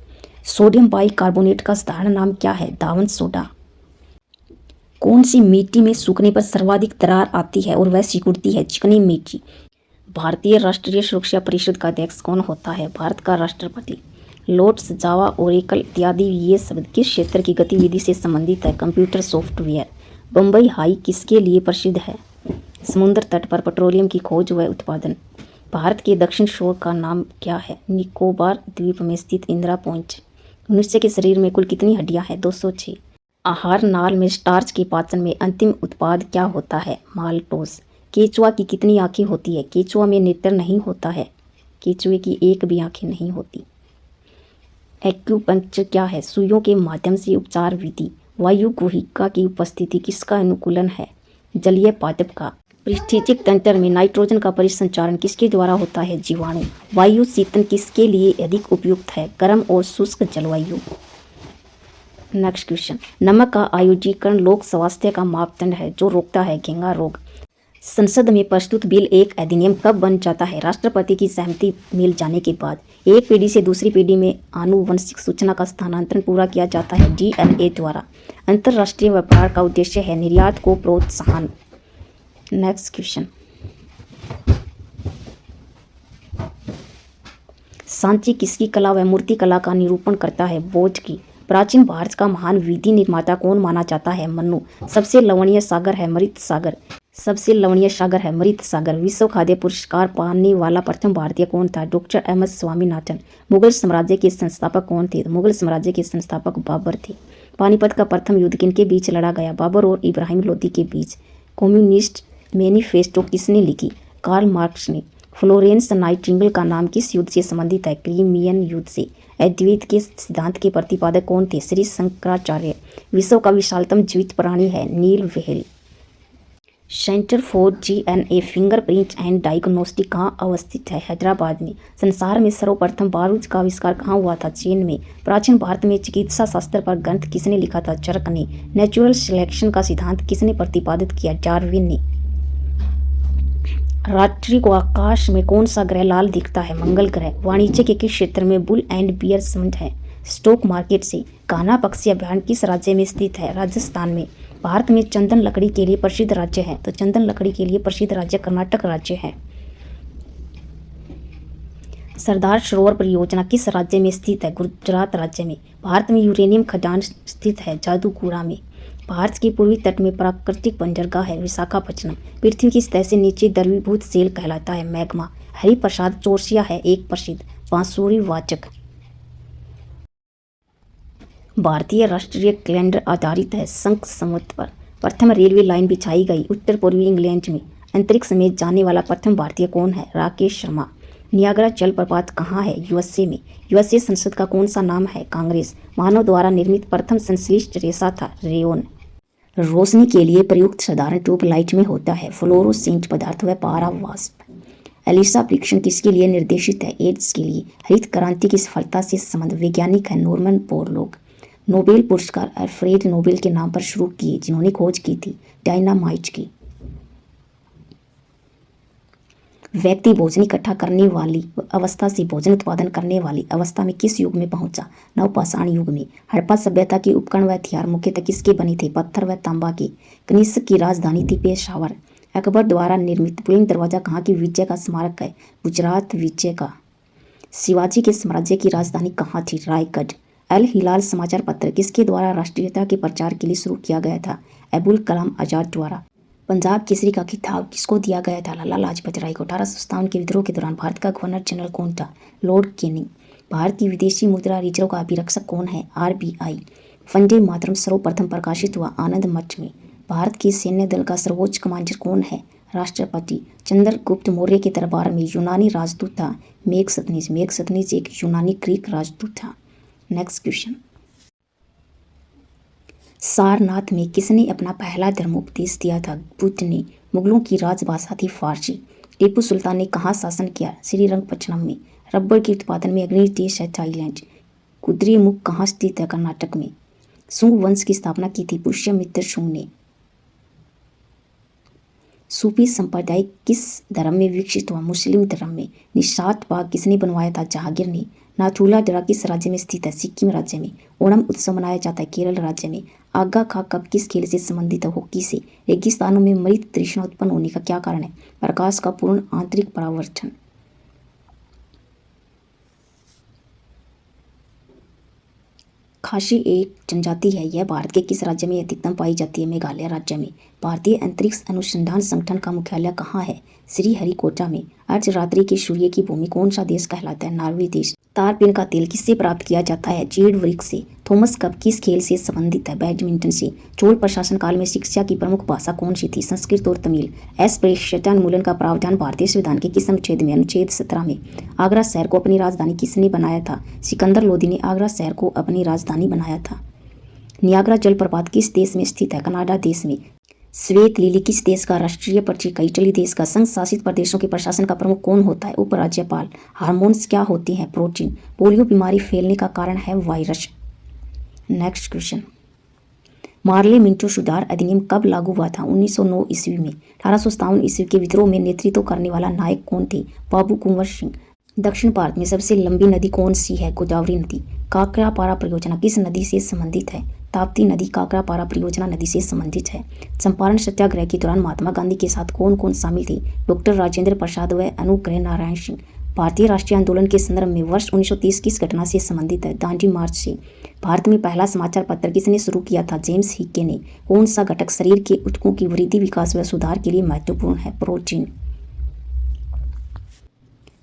सोडियम बाइकार्बोनेट का साधारण नाम क्या है? दावन सोडा। कौन सी मिट्टी में सूखने पर सर्वाधिक दरार आती है और वह सिकुड़ती है? चिकनी मिट्टी। भारतीय राष्ट्रीय सुरक्षा परिषद का अध्यक्ष कौन होता है? भारत का राष्ट्रपति। लोट्स, जावा, ओरेकल इत्यादि ये शब्द किस क्षेत्र की गतिविधि से संबंधित है? Computer software. बम्बई हाई किसके लिए प्रसिद्ध है? समुद्र तट पर पेट्रोलियम की खोज व उत्पादन। भारत के दक्षिण शोर का नाम क्या है? निकोबार द्वीप में स्थित इंदिरा पॉइंट। मनुष्य के शरीर में कुल कितनी हड्डियां हैं? 206। आहार नाल में स्टार्च के पाचन में अंतिम उत्पाद क्या होता है? माल्टोज। केचुआ की कितनी आंखें होती है? केचुआ में नेत्र नहीं होता है। केचुए की एक भी आंखें नहीं होती। एक्यूपंक्चर क्या है? सुइयों के माध्यम से उपचार विधि। वायु गुहिका की उपस्थिति किसका अनुकूलन है? जलीय पादप का। पारिस्थितिक तंत्र में नाइट्रोजन का परिसंचारण किसके द्वारा होता है? जीवाणु। वायु शीतन किसके लिए अधिक उपयुक्त है? गर्म और शुष्क जलवायु। Next question. नमक का आयोडीकरण लोक स्वास्थ्य का मापदंड है जो रोकता है घेंघा रोग। संसद में प्रस्तुत बिल एक अधिनियम कब बन जाता है? राष्ट्रपति की सहमति मिल जाने के बाद। एक पीढ़ी से दूसरी पीढ़ी में आनुवंशिक सूचना का स्थानांतरण पूरा किया जाता है डीएनए द्वारा। अंतर्राष्ट्रीय व्यापार का उद्देश्य है निर्यात को प्रोत्साहन। Next question. सांची किसकी कला व मूर्ति कला का निरूपण करता है? बोझ की। प्राचीन भारत का महान विधि निर्माता कौन माना जाता है? मनु। सबसे लवणीय सागर है मृत सागर। सबसे लवणीय सागर है मृत सागर। विश्व खाद्य पुरस्कार पाने वाला प्रथम भारतीय कौन था? Doctor M S Swaminathan. Mughal साम्राज्य के संस्थापक कौन थे? मुगल साम्राज्य के संस्थापक बाबर थे। पानीपत का प्रथम युद्ध किनके बीच लड़ा गया? बाबर और इब्राहिम लोदी के बीच। कम्युनिस्ट मैनिफेस्टो किसने लिखी? कार्ल मार्क्स ने। फ्लोरेंस नाइटिंगेल का नाम किस युद्ध से संबंधित है? क्रीमियन युद्ध से। अद्वैत के सिद्धांत के प्रतिपादक कौन थे? श्री शंकराचार्य। विश्व का विशालतम जीवित प्राणी है नील whale. Centre for DNA fingerprint and diagnostic कहाँ अवस्थित है? हैदराबाद में। संसार में सर्वप्रथम बारूद का आविष्कार कहाँ हुआ था? चीन में। प्राचीन भारत में चिकित्सा शास्त्र पर ग्रंथ किसने लिखा था? चरक ने। नेचुरल सिलेक्शन का सिद्धांत किसने प्रतिपादित किया? डार्विन ने। रात्रि को आकाश में कौन सा ग्रह लाल दिखता है? मंगल ग्रह। वाणिज्य के किस क्षेत्र में बुल एंड बियर संबंध है? स्टॉक मार्केट से। कान्हा पक्षी अभयारण्य किस राज्य में स्थित है? राजस्थान में। भारत में चंदन लकड़ी के लिए प्रसिद्ध राज्य है तो चंदन लकड़ी के लिए प्रसिद्ध राज्य कर्नाटक राज्य है। सरदार सरोवर परियोजना किस राज्य में स्थित है? गुजरात राज्य में। भारत में यूरेनियम खदान स्थित है जादूपुरा में। भारत के पूर्वी तट में प्राकृतिक बंदरगाह है विशाखापट्टनम। पृथ्वी की सतह से नीचे द्रवीभूत सेल कहलाता है मैग्मा। हरिप्रसाद चौरसिया है एक प्रसिद्ध बांसुरी वाचक। भारतीय राष्ट्रीय कैलेंडर आधारित है शंख संवत पर। प्रथम रेलवे लाइन बिछाई गई उत्तर पूर्वी इंग्लैंड में। अंतरिक्ष में जाने वाला प्रथम भारतीय कौन है? राकेश शर्मा। नियाग्रा जलप्रपात कहाँ है? यूएसए में। यूएसए संसद का कौन सा नाम है? कांग्रेस। मानव द्वारा निर्मित प्रथम संश्लिष्ट रेशा था रेयोन। रोशनी के लिए प्रयुक्त साधारण ट्यूबलाइट में होता है फ्लोरोसेंट पदार्थ व पारावास्प। एलिसा परीक्षण किसके लिए निर्देशित है? एड्स के लिए। हरित क्रांति की सफलता से संबंध वैज्ञानिक है नॉर्मन बोरलॉग। नोबेल पुरस्कार अल्फ्रेड नोबेल के नाम पर शुरू किए जिन्होंने खोज की थी डायनामाइट की। व्यक्ति भोजन इकट्ठा करने वाली अवस्था से भोजन उत्पादन करने वाली अवस्था में किस युग में पहुंचा? नवपाषाण युग में। हड़प्पा सभ्यता के उपकरण व हथियार मुख्यतः किसके बने थे? पत्थर व तांबा के। कनिष्क की राजधानी थी पेशावर। अकबर द्वारा निर्मित बुलंद दरवाजा कहाँ की विजय का स्मारक है? गुजरात विजय का। शिवाजी के साम्राज्य की राजधानी कहाँ थी? रायगढ़। अल हिलाल समाचार पत्र किसके द्वारा राष्ट्रीयता के प्रचार के लिए शुरू किया गया था? अबुल कलाम आजाद द्वारा। पंजाब केसरी का खिताब किसको दिया गया था? लाला लाजपत राय को। 1857 के विद्रोह के दौरान भारत का गवर्नर जनरल कौन था? Lord Canning. भारत की विदेशी मुद्रा रिजर्व का अभिरक्षक कौन है? आरबीआई। वंदे मातरम सर्वप्रथम प्रकाशित हुआ आनंद मठ में। भारत के सैन्य दल का सर्वोच्च कमांडर कौन है? राष्ट्रपति। चंद्रगुप्त मौर्य के दरबार में यूनानी राजदूत था मेघसतनीज। मेघसतनीज एक यूनानी ग्रीक राजदूत था। Next question. सारनाथ में किसने अपना पहला धर्मोपदेश दिया था? बुद्ध ने। मुगलों की राजभाषा थी फारसी। टीपू सुल्तान ने कहाँ शासन किया? श्रीरंगपट्टनम में। रबर के उत्पादन में अग्रणी देश है थाईलैंड। कुद्रेमुख कहाँ स्थित है? कर्नाटक में। शुंग वंश की स्थापना की थी पुष्यमित्र शुंग ने। सूफी संप्रदाय किस धर्म में विकसित हुआ? मुस्लिम धर्म में। निषाद बाग किसने बनवाया था? जहांगीर ने। नाथुला डेरा किस राज्य में स्थित है? सिक्किम राज्य में। ओणम उत्सव मनाया जाता है केरल राज्य में। आगा खा कब किस खेल से संबंधित है? हॉकी से। रेगिस्तानों में मृत तृष्णा उत्पन्न होने का क्या कारण है? प्रकाश का पूर्ण आंतरिक परावर्तन। खासी एक जनजाति है। यह भारत के किस राज्य में अधिकतम पाई जाती है? मेघालय राज्य में। भारतीय अंतरिक्ष अनुसंधान संगठन का मुख्यालय कहाँ है? श्रीहरिकोटा में। अर्धरात्रि के सूर्य की भूमि कौन सा देश कहलाता है? नॉर्वे देश। तारपीन का तेल किससे प्राप्त किया जाता है? चीड़ वृक्ष से। थॉमस कप किस खेल से संबंधित है? बैडमिंटन से। चोल प्रशासन काल में शिक्षा की प्रमुख भाषा कौन सी थी? संस्कृत और तमिल। अस्पृश्यता उन्मूलन का प्रावधान भारतीय संविधान के किस अनुच्छेद में? अनुच्छेद 17 में। आगरा शहर को अपनी राजधानी किसने बनाया था? सिकंदर लोदी ने आगरा शहर को अपनी राजधानी बनाया था। नियाग्रा जलप्रपात किस देश में स्थित है? कनाडा देश में। श्वेत लिली किस देश का राष्ट्रीय प्रतीक है? इटली देश का। संघ शासित प्रदेशों के प्रशासन का प्रमुख कौन होता है? उपराज्यपाल। हार्मोन्स क्या होती हैं? प्रोटीन। पोलियो बीमारी फैलने का कारण है virus. Next question. Morley Minto सुधार अधिनियम कब लागू हुआ था? 1909 ईस्वी में। 1857 ईस्वी के विद्रोह में नेतृत्व करने वाला नायक कौन थे? बाबू कुंवर सिंह। दक्षिण भारत में सबसे लंबी नदी कौन सी है? गोदावरी नदी। काकरापारा परियोजना किस नदी से संबंधित है? ताप्ती नदी। काकरापारा परियोजना नदी से संबंधित है। चंपारण सत्याग्रह के दौरान महात्मा गांधी के साथ कौन कौन शामिल थे? डॉक्टर राजेंद्र प्रसाद व अनुग्रह नारायण सिंह। भारतीय राष्ट्रीय आंदोलन के संदर्भ में वर्ष 1930 किस घटना से संबंधित है? दांडी मार्च से। भारत में पहला समाचार पत्र किसने शुरू किया था? जेम्स हिके ने। कौन सा घटक शरीर के ऊतकों की वृद्धि, विकास व सुधार के लिए महत्वपूर्ण है? प्रोटीन।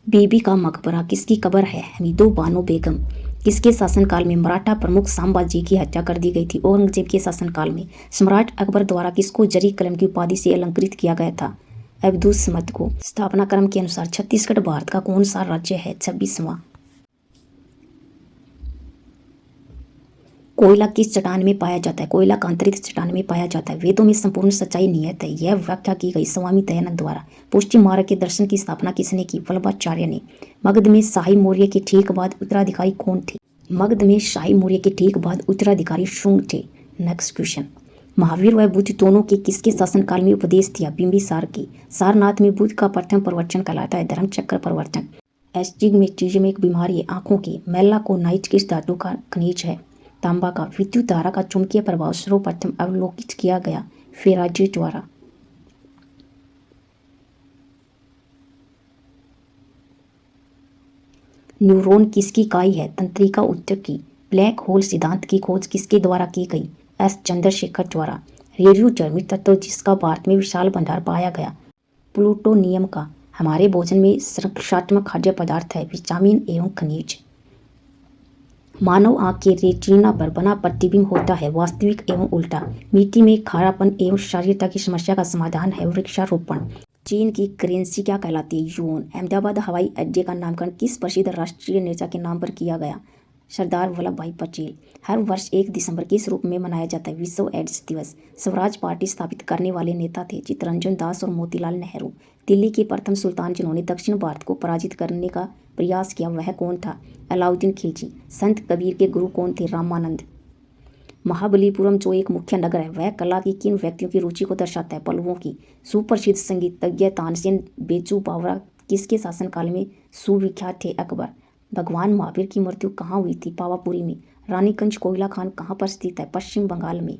बीबी का मकबरा किसकी कब्र है? हमीदो बानो बेगम। किसके शासनकाल में मराठा प्रमुख सांबाजी की हत्या कर दी गई थी? औरंगजेब के शासनकाल में। सम्राट अकबर द्वारा किसको जरी कलम की उपाधि से अलंकृत किया गया था? अब्दुस्समद को। स्थापना क्रम के अनुसार छत्तीसगढ़ भारत का कौन सा राज्य है? 26वां। कोयला किस चट्टान में पाया जाता है? कोयला कांतरित चट्टान में पाया जाता है। वेदों में संपूर्ण सच्चाई निहित है। यह व्याख्या की गई स्वामी दयानंद द्वारा। पुष्टि मार्ग के दर्शन की स्थापना किसने की? वल्लभाचार्य ने। मगध में शाही मौर्य के ठीक बाद उत्तराधिकारी कौन थे? मगध में शाही मौर्य के ठीक बाद उत्तराधिकारी शुंग थे। Next question. महावीर व बुद्ध दोनों के किसके शासनकाल में उपदेश दिया? बिंबिसार की। सारनाथ में बुद्ध का प्रथम प्रवचन कहलाता है धर्मचक्र प्रवर्तन। एस्टिग्मेटिज्म एक बीमारी है आंखों की। मेलाकोनाइट किस धातु का खनिज है? तांबा का। विद्युत धारा का चुंबकीय प्रभाव सर्वप्रथम अवलोकित किया गया फेराजे द्वारा। न्यूरॉन किसकी इकाई है? तंत्रिका ऊतक की। ब्लैक होल सिद्धांत की खोज किसके द्वारा की गई? एस चंद्रशेखर द्वारा। रेडियोधर्मी तत्व जिसका भारत में विशाल भंडार पाया गया? प्लूटोनियम का। हमारे भोजन में संरक्षात्मक खाद्य पदार्थ है विटामिन एवं खनिज। मानव आंख के रेटिना पर बना प्रतिबिंब होता है वास्तविक एवं उल्टा। मिट्टी में खारापन एवं क्षारीयता की समस्या का समाधान है वृक्षारोपण। चीन की करेंसी क्या कहलाती है? युआन। अहमदाबाद हवाई अड्डे का नामकरण किस प्रसिद्ध राष्ट्रीय नेता के नाम पर किया गया? सरदार वल्लभ भाई पटेल। हर वर्ष 1 दिसंबर किस रूप में मनाया जाता है? विश्व एड्स दिवस। स्वराज पार्टी स्थापित करने वाले नेता थे चित्तरंजन दास और मोतीलाल नेहरू। दिल्ली के प्रथम सुल्तान जिन्होंने दक्षिण भारत को पराजित करने का प्रयास किया वह कौन था? अलाउद्दीन खिलजी। संत कबीर के गुरु कौन थे? रामानंद। महाबलीपुरम जो एक मुख्य नगर है वह कला की किन व्यक्तियों की रुचि को दर्शाता है? पल्लवों की। सुप्रसिद्ध संगीतज्ञ तानसेन बेचू बावरा किसके शासनकाल में सुविख्यात थे? अकबर। भगवान महावीर की मृत्यु कहाँ हुई थी? पावापुरी में। रानीगंज कोयला खान कहाँ पर स्थित है? पश्चिम बंगाल में।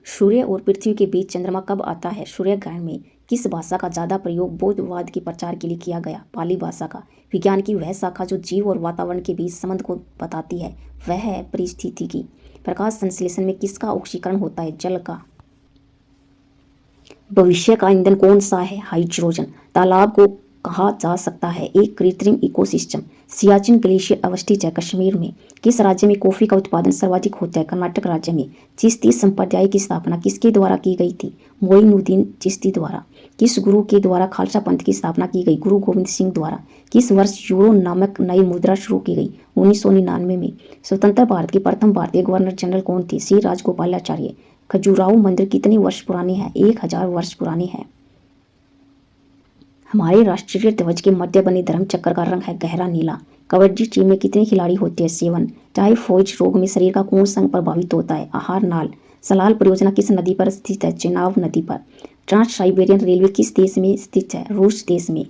सूर्य और पृथ्वी के बीच चंद्रमा कब आता है? सूर्य ग्रहण में। किस भाषा का ज्यादा प्रयोग बौद्धवाद के प्रचार के लिए किया गया? पाली भाषा का। विज्ञान की वह शाखा जो जीव और वातावरण के बीच संबंध को बताती है वह है परिस्थितिकी। प्रकाश संश्लेषण में किसका ऑक्सीकरण होता है? जल का। भविष्य का ईंधन कौन सा है? हाइड्रोजन। तालाब को कहा जा सकता है एक कृत्रिम इकोसिस्टम। सियाचिन ग्लेशियर अवस्थित है कश्मीर में। किस राज्य में कॉफी का उत्पादन सर्वाधिक होता है? कर्नाटक राज्य में। चिश्ती संप्रदाय की स्थापना किसके द्वारा की गई थी? मोइनुद्दीन चिश्ती द्वारा। किस गुरु के द्वारा खालसा पंथ की स्थापना की गई? गुरु गोविंद सिंह द्वारा। किस वर्ष यूरो नामक नई मुद्रा शुरू की गई? 1999 में। स्वतंत्र भारत के प्रथम भारतीय गवर्नर जनरल कौन थे? श्री राजगोपालाचार्य। खजुराहो मंदिर कितने वर्ष पुराने हैं? 1000 वर्ष पुराने हैं। हमारे राष्ट्रीय ध्वज के मध्य बने धर्म चक्र का रंग है गहरा नीला। कबड्डी टीम में कितने खिलाड़ी होते हैं? 7। टाइफॉइड रोग में शरीर का कौन सा अंग प्रभावित होता है? आहार नाल। सलाल परियोजना किस नदी पर स्थित है? चेनाब नदी पर। ट्रांस साइबेरियन रेलवे किस देश में स्थित है? रूस देश में।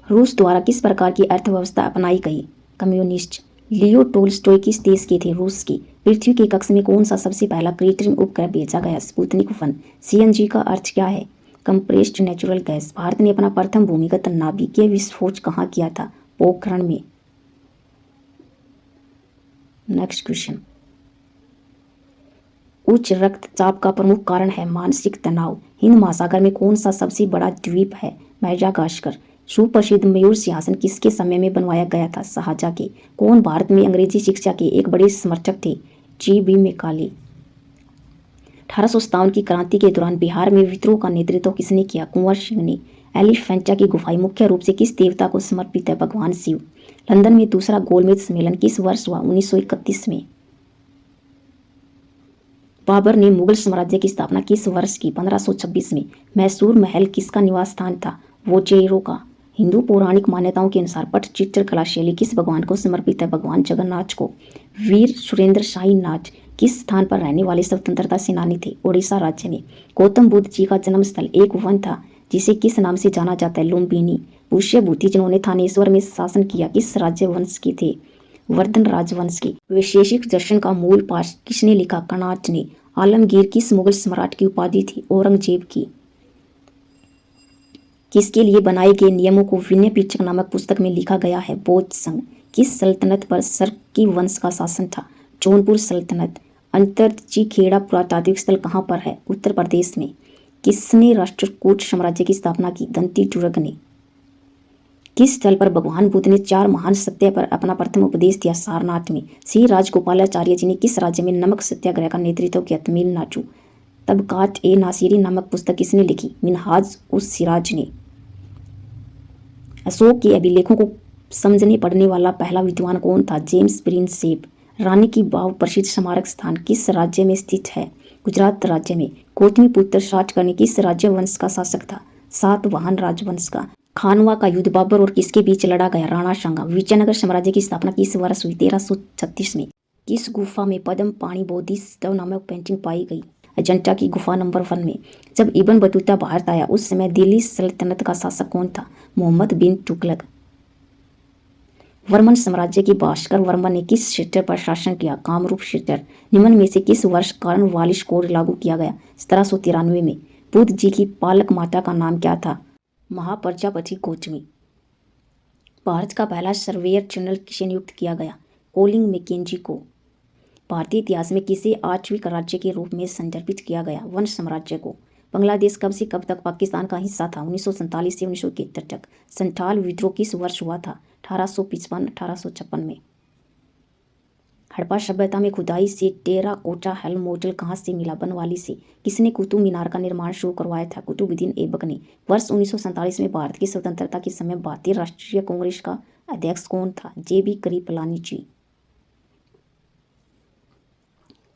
रूस द्वारा किस प्रकार की अर्थव्यवस्था अपनाई गई? कम्युनिस्ट। लियो टोल्स्टॉय किस देश के थे? रूस की। पृथ्वी के कक्ष में कौन सा सबसे पहला कृत्रिम उपग्रह भेजा गया? स्पुतनिक 1। सीएनजी का अर्थ क्या है? Compressed natural gas. भारत ने अपना प्रथम भूमिगत नाभिकीय विस्फोट कहाँ किया था? पोखरण में। Next question. उच्च रक्तचाप का प्रमुख कारण है मानसिक तनाव। हिंद महासागर में कौन सा सबसे बड़ा द्वीप है? मैडागास्कर। सुप्रसिद्ध मयूर सिंहासन किसके समय में बनवाया गया था? शाहजहां के। कौन भारत में अंग्रेजी शिक्षा के एक बड़े समर्थक थे? जी.बी. मेकाले। 1857 की क्रांति के दौरान बिहार में विद्रोह का नेतृत्व किसने किया? कुंवर सिंह ने। एलिफेंटा की गुफाएं मुख्य रूप से किस देवता को समर्पित है? भगवान शिव। लंदन में दूसरा गोलमेज सम्मेलन किस वर्ष हुआ? 1931 में। बाबर ने मुगल साम्राज्य की स्थापना किस वर्ष की? 1526 में। मैसूर महल किसका निवास स्थान था? वोचेरो का। हिंदू पौराणिक मान्यताओं के अनुसार पट्टचित्र कला शैली किस भगवान को समर्पित है? भगवान जगन्नाथ को। वीर सुरेंद्र शाही नाथ किस स्थान पर रहने वाले स्वतंत्रता सेनानी थे? ओडिशा राज्य में। गौतम बुद्ध जी का जन्म स्थल एक वन था जिसे किस नाम से जाना जाता है? लुम्बिनी। पुष्यभूति जिन्होंने थानेश्वर में शासन किया किस राज्य वंश के थे? वर्धन राजवंश के। वैशेषिक दर्शन का मूल पाठ किसने लिखा? कणाद ने। आलमगीर किस मुगल सम्राट की उपाधि थी? औरंगजेब की। किसके लिए बनाए गए नियमों को विनय पिटक नामक पुस्तक में लिखा गया है? बौद्ध संघ। किस सल्तनत पर सर्की वंश का शासन था? जौनपुर सल्तनत। अंतरची खेड़ा पुरातात्विक स्थल कहाँ पर है? उत्तर प्रदेश में। किसने राष्ट्रकूट साम्राज्य की स्थापना की? दंती दुर्ग ने। किस स्थल पर भगवान बुद्ध ने 4 महान सत्य पर अपना प्रथम उपदेश दिया? सारनाथ में। श्री राजगोपालाचार्य जी ने किस राज्य में नमक सत्याग्रह का नेतृत्व किया? तमिलनाडु। तबकात ए नासिरी नामक पुस्तक किसने लिखी? मिनहाज उस सिराज ने। अशोक के अभिलेखों को समझने पढ़ने वाला पहला विद्वान कौन था? James Prinsep. रानी की बाव प्रसिद्ध स्मारक स्थान किस राज्य में स्थित है? गुजरात राज्य में। गौतमीपुत्र सातकर्णी किस राज्य वंश का शासक था? सातवाहन राजवंश का। खानवा का युद्ध बाबर और किसके बीच लड़ा गया? राणा सांगा। विजयनगर साम्राज्य की स्थापना किस वर्ष हुई? 1336 में। किस गुफा में पद्म पाणी बोधिसत्व नामक पेंटिंग पाई गई? अजंता की गुफा नंबर 1 में। जब इब्न बतूता भारत आया उस समय दिल्ली सल्तनत का शासक कौन था? मोहम्मद बिन तुगलक। वर्मन साम्राज्य के भास्कर वर्मा ने किस क्षेत्र पर शासन किया? कामरूप क्षेत्र। निम्न में से किस वर्ष कॉर्नवालिस कोड लागू किया गया? 1793 में। बुद्ध जी की पालक माता का नाम क्या था? महाप्रजापति गौतमी। भारत का पहला सर्वेयर जनरल किसे नियुक्त किया गया? कोलिंग मैकेंजी को। भारतीय इतिहास में किसे 8वीं राज्य के रूप में संदर्भित किया गया? वंश साम्राज्य को। बांग्लादेश कब से कब तक पाकिस्तान का हिस्सा था? 1947 से 1971 तक। संथाल विद्रोह किस वर्ष हुआ था? 1855-1856 में। हड़प्पा सभ्यता में खुदाई से टेराकोटा हेल्म मॉडल कहाँ से मिला? बनवाली से। किसने कुतुब मीनार का निर्माण शुरू करवाया था? कुतुबुद्दीन ऐबक ने। वर्ष 1947 में भारत की स्वतंत्रता के समय भारतीय राष्ट्रीय कांग्रेस का अध्यक्ष कौन था? जे.बी. कृपलानी जी।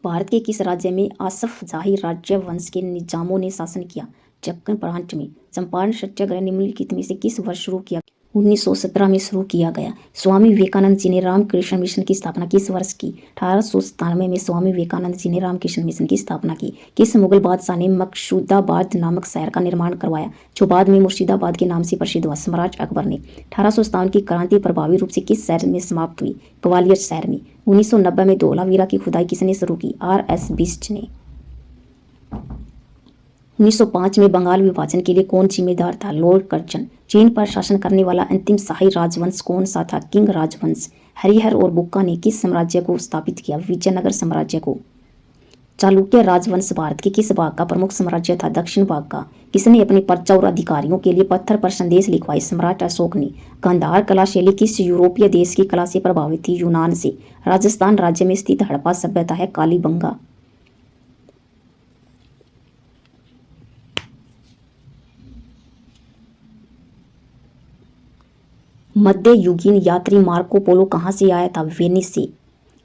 भारत के किस राज्य में आसफ जाही राज्य वंश के निजामों ने शासन किया? दक्कन प्रांत में। चंपारण सत्याग्रह निम्नलिखित में से किस वर्ष शुरू किया? 1917 में शुरू किया गया। स्वामी विवेकानंद जी ने रामकृष्ण मिशन की स्थापना किस वर्ष की? 1897 में स्वामी विवेकानंद जी ने रामकृष्ण मिशन की स्थापना की। किस मुगल बादशाह ने मकसूदाबाद नामक शहर का निर्माण करवाया जो बाद में मुर्शिदाबाद के नाम से प्रसिद्ध हुआ? सम्राट अकबर ने। 1857 की क्रांति प्रभावी रूप से किस शहर में समाप्त हुई? ग्वालियर शहर में। 1990 में धौलावीरा की खुदाई किसने शुरू की? R.S. बिष्ट ने। 1905 में बंगाल विभाजन के लिए कौन जिम्मेदार था? Lord Curzon. चीन पर शासन करने वाला अंतिम शाही राजवंश कौन सा था? किंग राजवंश। हरिहर और बुक्का ने किस साम्राज्य को स्थापित किया? विजयनगर साम्राज्य को। चालुक्य राजवंश भारत के किस भाग का प्रमुख साम्राज्य था? दक्षिण भाग का। किसने अपनी प्रजा और अधिकारियों के लिए पत्थर पर संदेश लिखवाए? सम्राट अशोक ने। गांधार कला शैली किस यूरोपीय देश की कला से प्रभावित थी? यूनान से। राजस्थान राज्य में स्थित हड़प्पा सभ्यता है कालीबंगा। मध्य युगीन यात्री मार्को पोलो कहाँ से आया था? वेनिस से।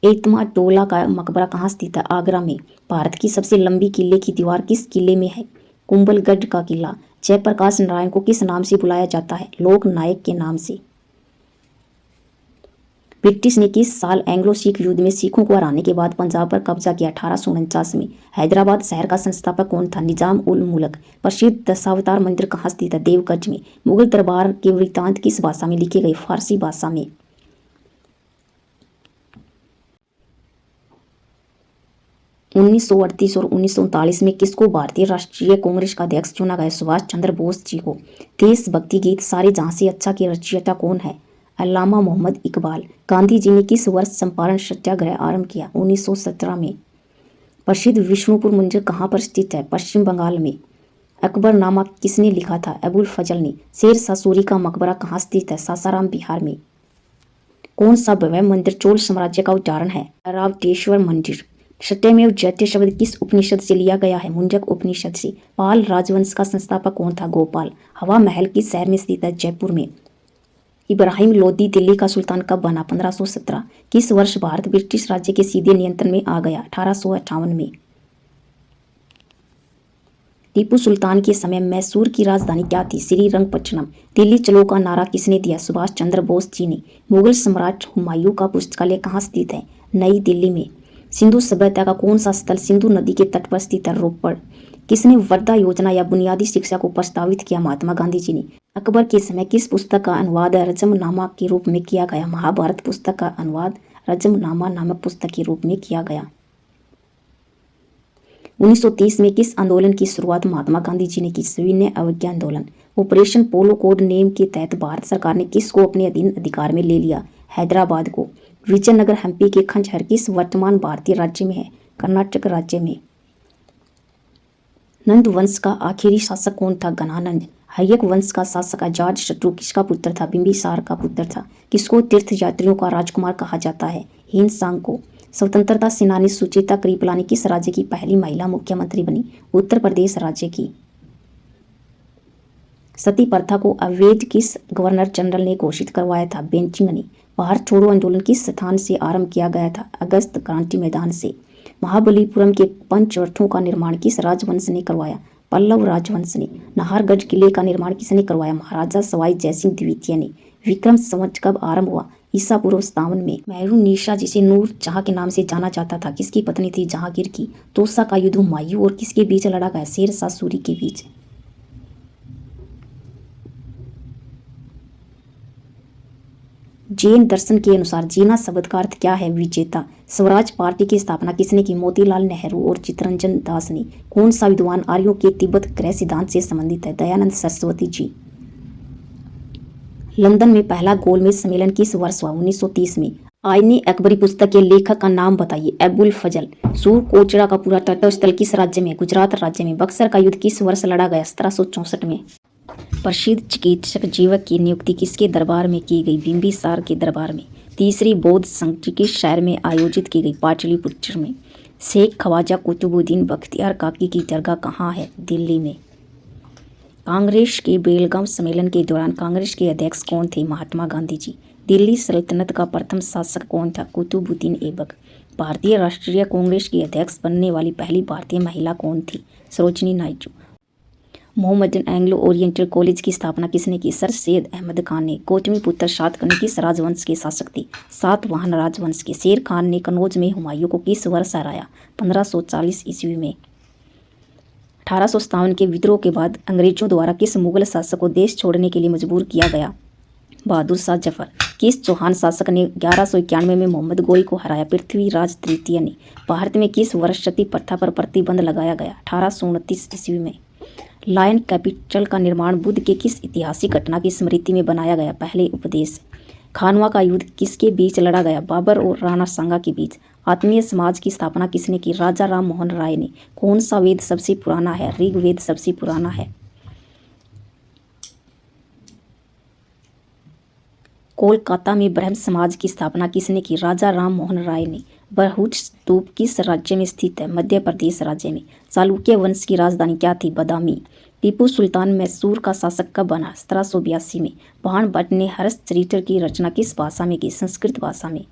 एतमाडोला का मकबरा कहाँ स्थित है? आगरा में। भारत की सबसे लंबी किले की दीवार किस किले में है? कुंभलगढ़ का किला। जयप्रकाश नारायण को किस नाम से बुलाया जाता है? लोक नायक के नाम से। ब्रिटिश ने किस साल एंग्लो सिख युद्ध में सिखों को हराने के बाद पंजाब पर कब्जा किया? 1849 में। हैदराबाद शहर का संस्थापक कौन था? निजाम उल मुल्क। प्रसिद्ध दशावतार मंदिर कहाँ स्थित है? देवगढ़ में। मुगल दरबार के वृत्तांत किस भाषा में लिखे गए? फारसी भाषा में। 1938 और 1939 में किसको भारतीय राष्ट्रीय कांग्रेस का अध्यक्ष चुना गया? सुभाष चंद्र बोस जी को। देशभक्ति गीत सारे जहां से अच्छा के रचयिता कौन है? अल्लामा मोहम्मद इकबाल। गांधी जी ने किस वर्ष चंपारण सत्याग्रह आरंभ किया? 1917 में। प्रसिद्ध विष्णुपुर मंदिर कहाँ पर स्थित है? पश्चिम बंगाल में। अकबरनामा किसने लिखा था? अबुल फजल ने। शेर शाह सूरी का मकबरा कहाँ स्थित है? सासाराम बिहार में। कौन सा भव्य मंदिर चोल साम्राज्य का उदाहरण है? ऐरावतेश्वर मंदिर। सत्यमेव जयते शब्द किस उपनिषद से लिया गया है? मुंडक उपनिषद से। पाल राजवंश का संस्थापक कौन था? गोपाल। हवा महल किस शहर में स्थित है? जयपुर में। इब्राहिम लोदी दिल्ली का सुल्तान कब बना? 1517। किस वर्ष भारत ब्रिटिश राज्य के सीधे नियंत्रण में आ गया? 1858 में। टीपू सुल्तान के समय मैसूर की राजधानी क्या थी? श्रीरंगपट्टनम। दिल्ली चलो का नारा किसने दिया? सुभाष चंद्र बोस जी ने। मुगल सम्राट हुमायूं का पुस्तकालय कहाँ स्थित है? नई दिल्ली में। सिंधु सभ्यता का कौन सा स्थल सिंधु नदी के तट पर स्थित है? रोपड़। किसने वर्धा योजना या बुनियादी शिक्षा को प्रस्तावित किया? महात्मा गांधी जी ने। अकबर के समय किस पुस्तक का अनुवाद रजमनामा के रूप में किया गया? महाभारत पुस्तक का अनुवाद रजमनामा नामक पुस्तक के रूप में किया गया। 1930 में किस आंदोलन की शुरुआत महात्मा गांधी जी ने की? सविनय अवज्ञा आंदोलन। ऑपरेशन पोलो कोड नेम के तहत भारत सरकार ने किसको अपने अधीन अधिकार में ले लिया? हैदराबाद को। विजयनगर हम्पी के खंडहर किस वर्तमान भारतीय राज्य में है? कर्नाटक राज्य में। नंद वंश का आखिरी शासक कौन था? घनानंद। हर्यक वंश का शासक अजात शत्रु किसका पुत्र था? बिंबिसार का पुत्र था। किसको तीर्थ यात्रियों का राजकुमार कहा जाता है? हिंद सांग को। स्वतंत्रता सेनानी सुचेता कृपलानी किस राज्य की पहली महिला मुख्यमंत्री बनी? उत्तर प्रदेश राज्य की। सती प्रथा को अवैध किस गवर्नर जनरल ने घोषित करवाया था? बेंचिंग ने। भारत छोड़ो आंदोलन किस स्थान से आरंभ किया गया था? अगस्त क्रांति मैदान से। महाबलीपुरम के पंचरथों का निर्माण किस राजवंश ने करवाया? पल्लव राजवंश ने। नाहरगढ़ किले का निर्माण किसने करवाया? महाराजा सवाई जयसिंह द्वितीय ने। विक्रम संवत कब आरंभ हुआ? ईसा पूर्व 57 में। मेहरुन्निसा जिसे नूर जहां के नाम से जाना जाता था किसकी पत्नी थी? जहांगीर की। तोसा का युद्ध हुमायूं और किसके बीच लड़ा गया? शेर शाह सूरी के बीच। जैन दर्शन के अनुसार जीना शब्द का अर्थ क्या है? विजेता। स्वराज पार्टी की स्थापना किसने की? मोतीलाल नेहरू और चित्तरंजन दास ने। कौन सा विद्वान आर्यों के तिब्बत ग्रह सिद्धांत से संबंधित है? दयानंद सरस्वती जी। लंदन में पहला गोलमेज सम्मेलन किस वर्ष हुआ? 1930 में। आईने अकबरी पुस्तक के लेखक का नाम बताइए? अबुल फजल। सूर कोचरा का पूरा तटस्थ स्थल किस राज्य में? गुजरात राज्य में। बक्सर का युद्ध किस वर्ष लड़ा गया? 1764 में। प्रसिद्ध चिकित्सक जीवक की नियुक्ति किसके दरबार में की गई? बिंबिसार के दरबार में। तीसरी बौद्ध संघ किस शहर में आयोजित की गई? पाटलिपुत्र में। शेख ख्वाजा कुतुबुद्दीन बख्तियार काकी की दरगाह कहाँ है? दिल्ली में। कांग्रेस के बेलगाम सम्मेलन के दौरान कांग्रेस के अध्यक्ष कौन थे? महात्मा गांधी जी। दिल्ली सल्तनत का प्रथम शासक कौन था? कुतुबुद्दीन ऐबक। भारतीय राष्ट्रीय कांग्रेस की अध्यक्ष बनने वाली पहली भारतीय महिला कौन थी? Sarojini Naidu. Mohammedan Anglo oriental college की स्थापना किसने की? सर सैयद अहमद खान ने। गौतमी पुत्र सातकर्णी किस राजवंश के शासक थे? सातवाहन राजवंश के। शेर खान ने कन्नौज में हुमायूं को किस वर्ष हराया? 1540 ईस्वी में। 1857 के विद्रोह के बाद अंग्रेजों द्वारा किस मुगल शासक को देश छोड़ने के लिए मजबूर किया गया? बहादुर शाह जफर। किस चौहान शासक ने 1191 में मोहम्मद गोरी को हराया? पृथ्वीराज तृतीय ने। भारत में किस वर्ष सती प्रथा पर प्रतिबंध लगाया गया? 1829 ईस्वी में। लायन कैपिटल का निर्माण बुद्ध के किस ऐतिहासिक घटना की स्मृति में बनाया गया? पहले उपदेश। खानवा का युद्ध किसके बीच लड़ा गया? बाबर और राणा सांगा के बीच। आत्मीय समाज की स्थापना किसने की? राजा राम मोहन राय ने। कौन सा वेद सबसे पुराना है? ऋग्वेद सबसे पुराना है। कोलकाता में ब्रह्म समाज की स्थापना किसने की? राजा राम मोहन राय ने। बरहुट स्तूप किस राज्य में स्थित है? मध्य प्रदेश राज्य में। चालुक्य वंश की राजधानी क्या थी? बदामी। टीपू सुल्तान मैसूर का शासक कब बना? 1782 में। बाण भट्ट ने हर्षचरित्र की रचना किस भाषा में की? संस्कृत भाषा में।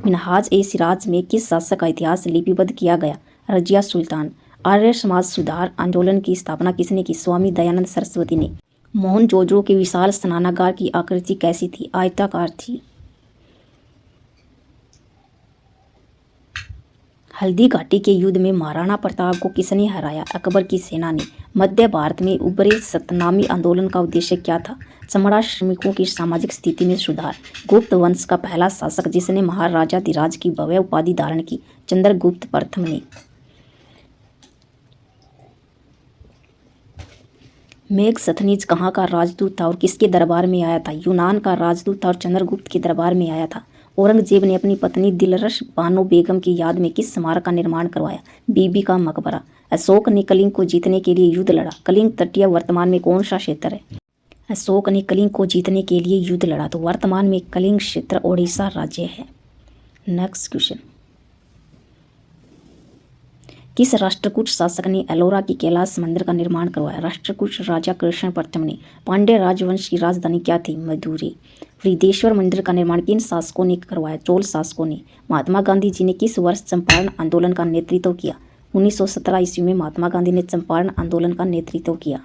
मिनहाज ए सिराज में किस शासक का इतिहास लिपिबद्ध किया गया? रजिया सुल्तान। आर्य समाज सुधार आंदोलन की स्थापना किसने की? स्वामी दयानंद सरस्वती ने। मोहनजोदड़ो के विशाल स्नानागार की आकृति कैसी थी? आयताकार थी। हल्दी घाटी के युद्ध में महाराणा प्रताप को किसने हराया? अकबर की सेना ने। मध्य भारत में उभरे सतनामी आंदोलन का उद्देश्य क्या था? चमड़ा श्रमिकों की सामाजिक स्थिति में सुधार। गुप्त वंश का पहला शासक जिसने महाराजाधिराज की भव्य उपाधि धारण की? चंद्रगुप्त प्रथम ने। मेघसथनीज कहाँ का राजदूत था और किसके दरबार में आया था? यूनान का राजदूत था और चंद्रगुप्त के दरबार में आया था। औरंगजेब ने अपनी पत्नी दिलरश बानो बेगम की याद में किस स्मारक का निर्माण करवाया? बीबी का मकबरा। अशोक ने कलिंग को जीतने के लिए युद्ध लड़ा। कलिंग तटीय वर्तमान में कौन सा क्षेत्र है? अशोक ने कलिंग को जीतने के लिए युद्ध लड़ा, तो वर्तमान में कलिंग क्षेत्र ओडिशा राज्य है। नेक्स्ट क्वेश्चन, किस राष्ट्रकूट शासक ने एलोरा की कैलाश मंदिर का निर्माण करवाया? राष्ट्रकूट राजा कृष्ण प्रथम ने। पांड्य राजवंश की राजधानी क्या थी? मदुरै। वृद्धेश्वर मंदिर का निर्माण किन शासकों ने करवाया? चोल शासकों ने। महात्मा गांधी जी ने किस वर्ष चंपारण आंदोलन का नेतृत्व किया? 1917 ईस्वी में महात्मा गांधी ने चंपारण आंदोलन का नेतृत्व किया।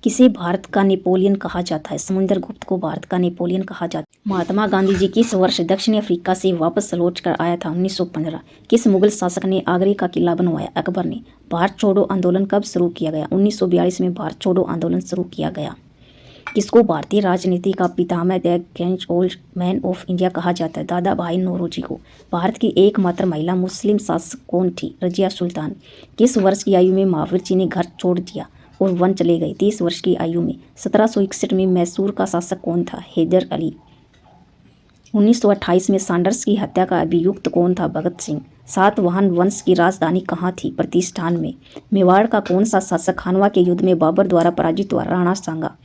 किसे भारत का नेपोलियन कहा जाता है? समुद्रगुप्त को भारत का नेपोलियन कहा जाता है। महात्मा गांधी जी किस वर्ष दक्षिण अफ्रीका से वापस लौट कर आया था? 1915। किस मुगल शासक ने आगरे का किला बनवाया? अकबर ने। भारत छोड़ो आंदोलन कब शुरू किया गया? 1942 में भारत छोड़ो आंदोलन शुरू किया गया। किसको भारतीय राजनीति का पितामह the great old man of India कहा जाता है? दादा भाई नौरोजी को। भारत की एकमात्र महिला मुस्लिम शासक कौन थी? रजिया सुल्तान। किस वर्ष की आयु में महावीर जी ने घर छोड़ दिया और वन चले गए? 30 वर्ष की आयु में। 1761 में मैसूर का शासक कौन था? हैदर अली। 1928 में सैंडर्स की हत्या का अभियुक्त कौन था? भगत सिंह। सातवाहन वंश की राजधानी कहाँ थी? प्रतिष्ठान में। मेवाड़ का कौन सा शासक खानवा के युद्ध में बाबर द्वारा पराजित हुआ? राणा सांगा।